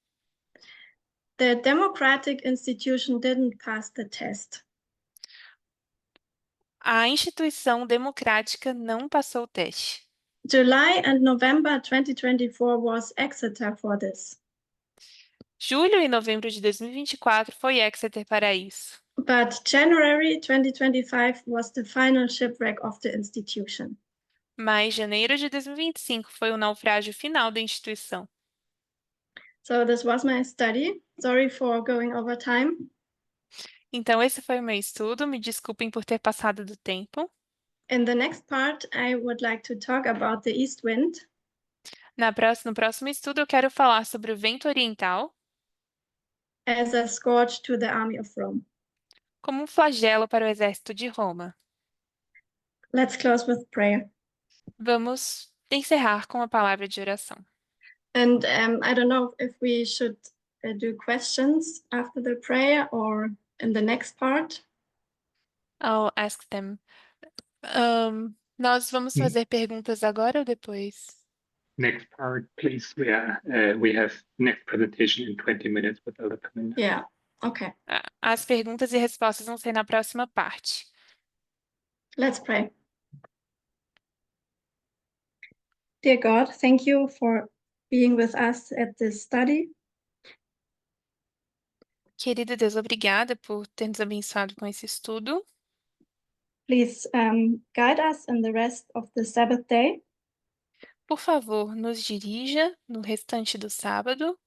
The democratic institution didn't pass the test. A instituição democrática não passou o teste. July and November 2024 was Exeter for this. Julho e novembro de 2024 foi Exeter para isso. But January 2025 was the final shipwreck of the institution. Mas janeiro de 2025 foi o naufrágio final da instituição. So this was my study. Sorry for going over time. Então, esse foi o meu estudo. Me desculpem por ter passado do tempo. In the next part, I would like to talk about the east wind. No próximo estudo, eu quero falar sobre o vento oriental As a scourge to the army of Rome. como um flagelo para o exército de Roma. Let's close with prayer. Vamos encerrar com a palavra de oração. And I don't know if we should do questions after the prayer or in the next part. I'll ask them. Nós vamos fazer perguntas agora ou depois? Next part, please. We have next presentation in 20 minutes with Elder Camilla. Yeah, okay. As perguntas e respostas vão ser na próxima parte. Let's pray. Dear God, thank you for being with us at this study. Querido Deus, obrigada por ter nos abençoado com esse estudo. Please guide us in the rest of the Sabbath day. Por favor, nos dirija no restante do sábado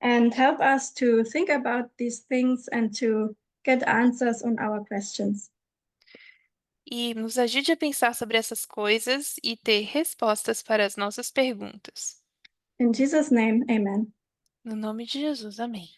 and help us to think about these things and to get answers on our questions. e nos ajude a pensar sobre essas coisas e ter respostas para as nossas perguntas. In Jesus' name, amen. No nome de Jesus, amém.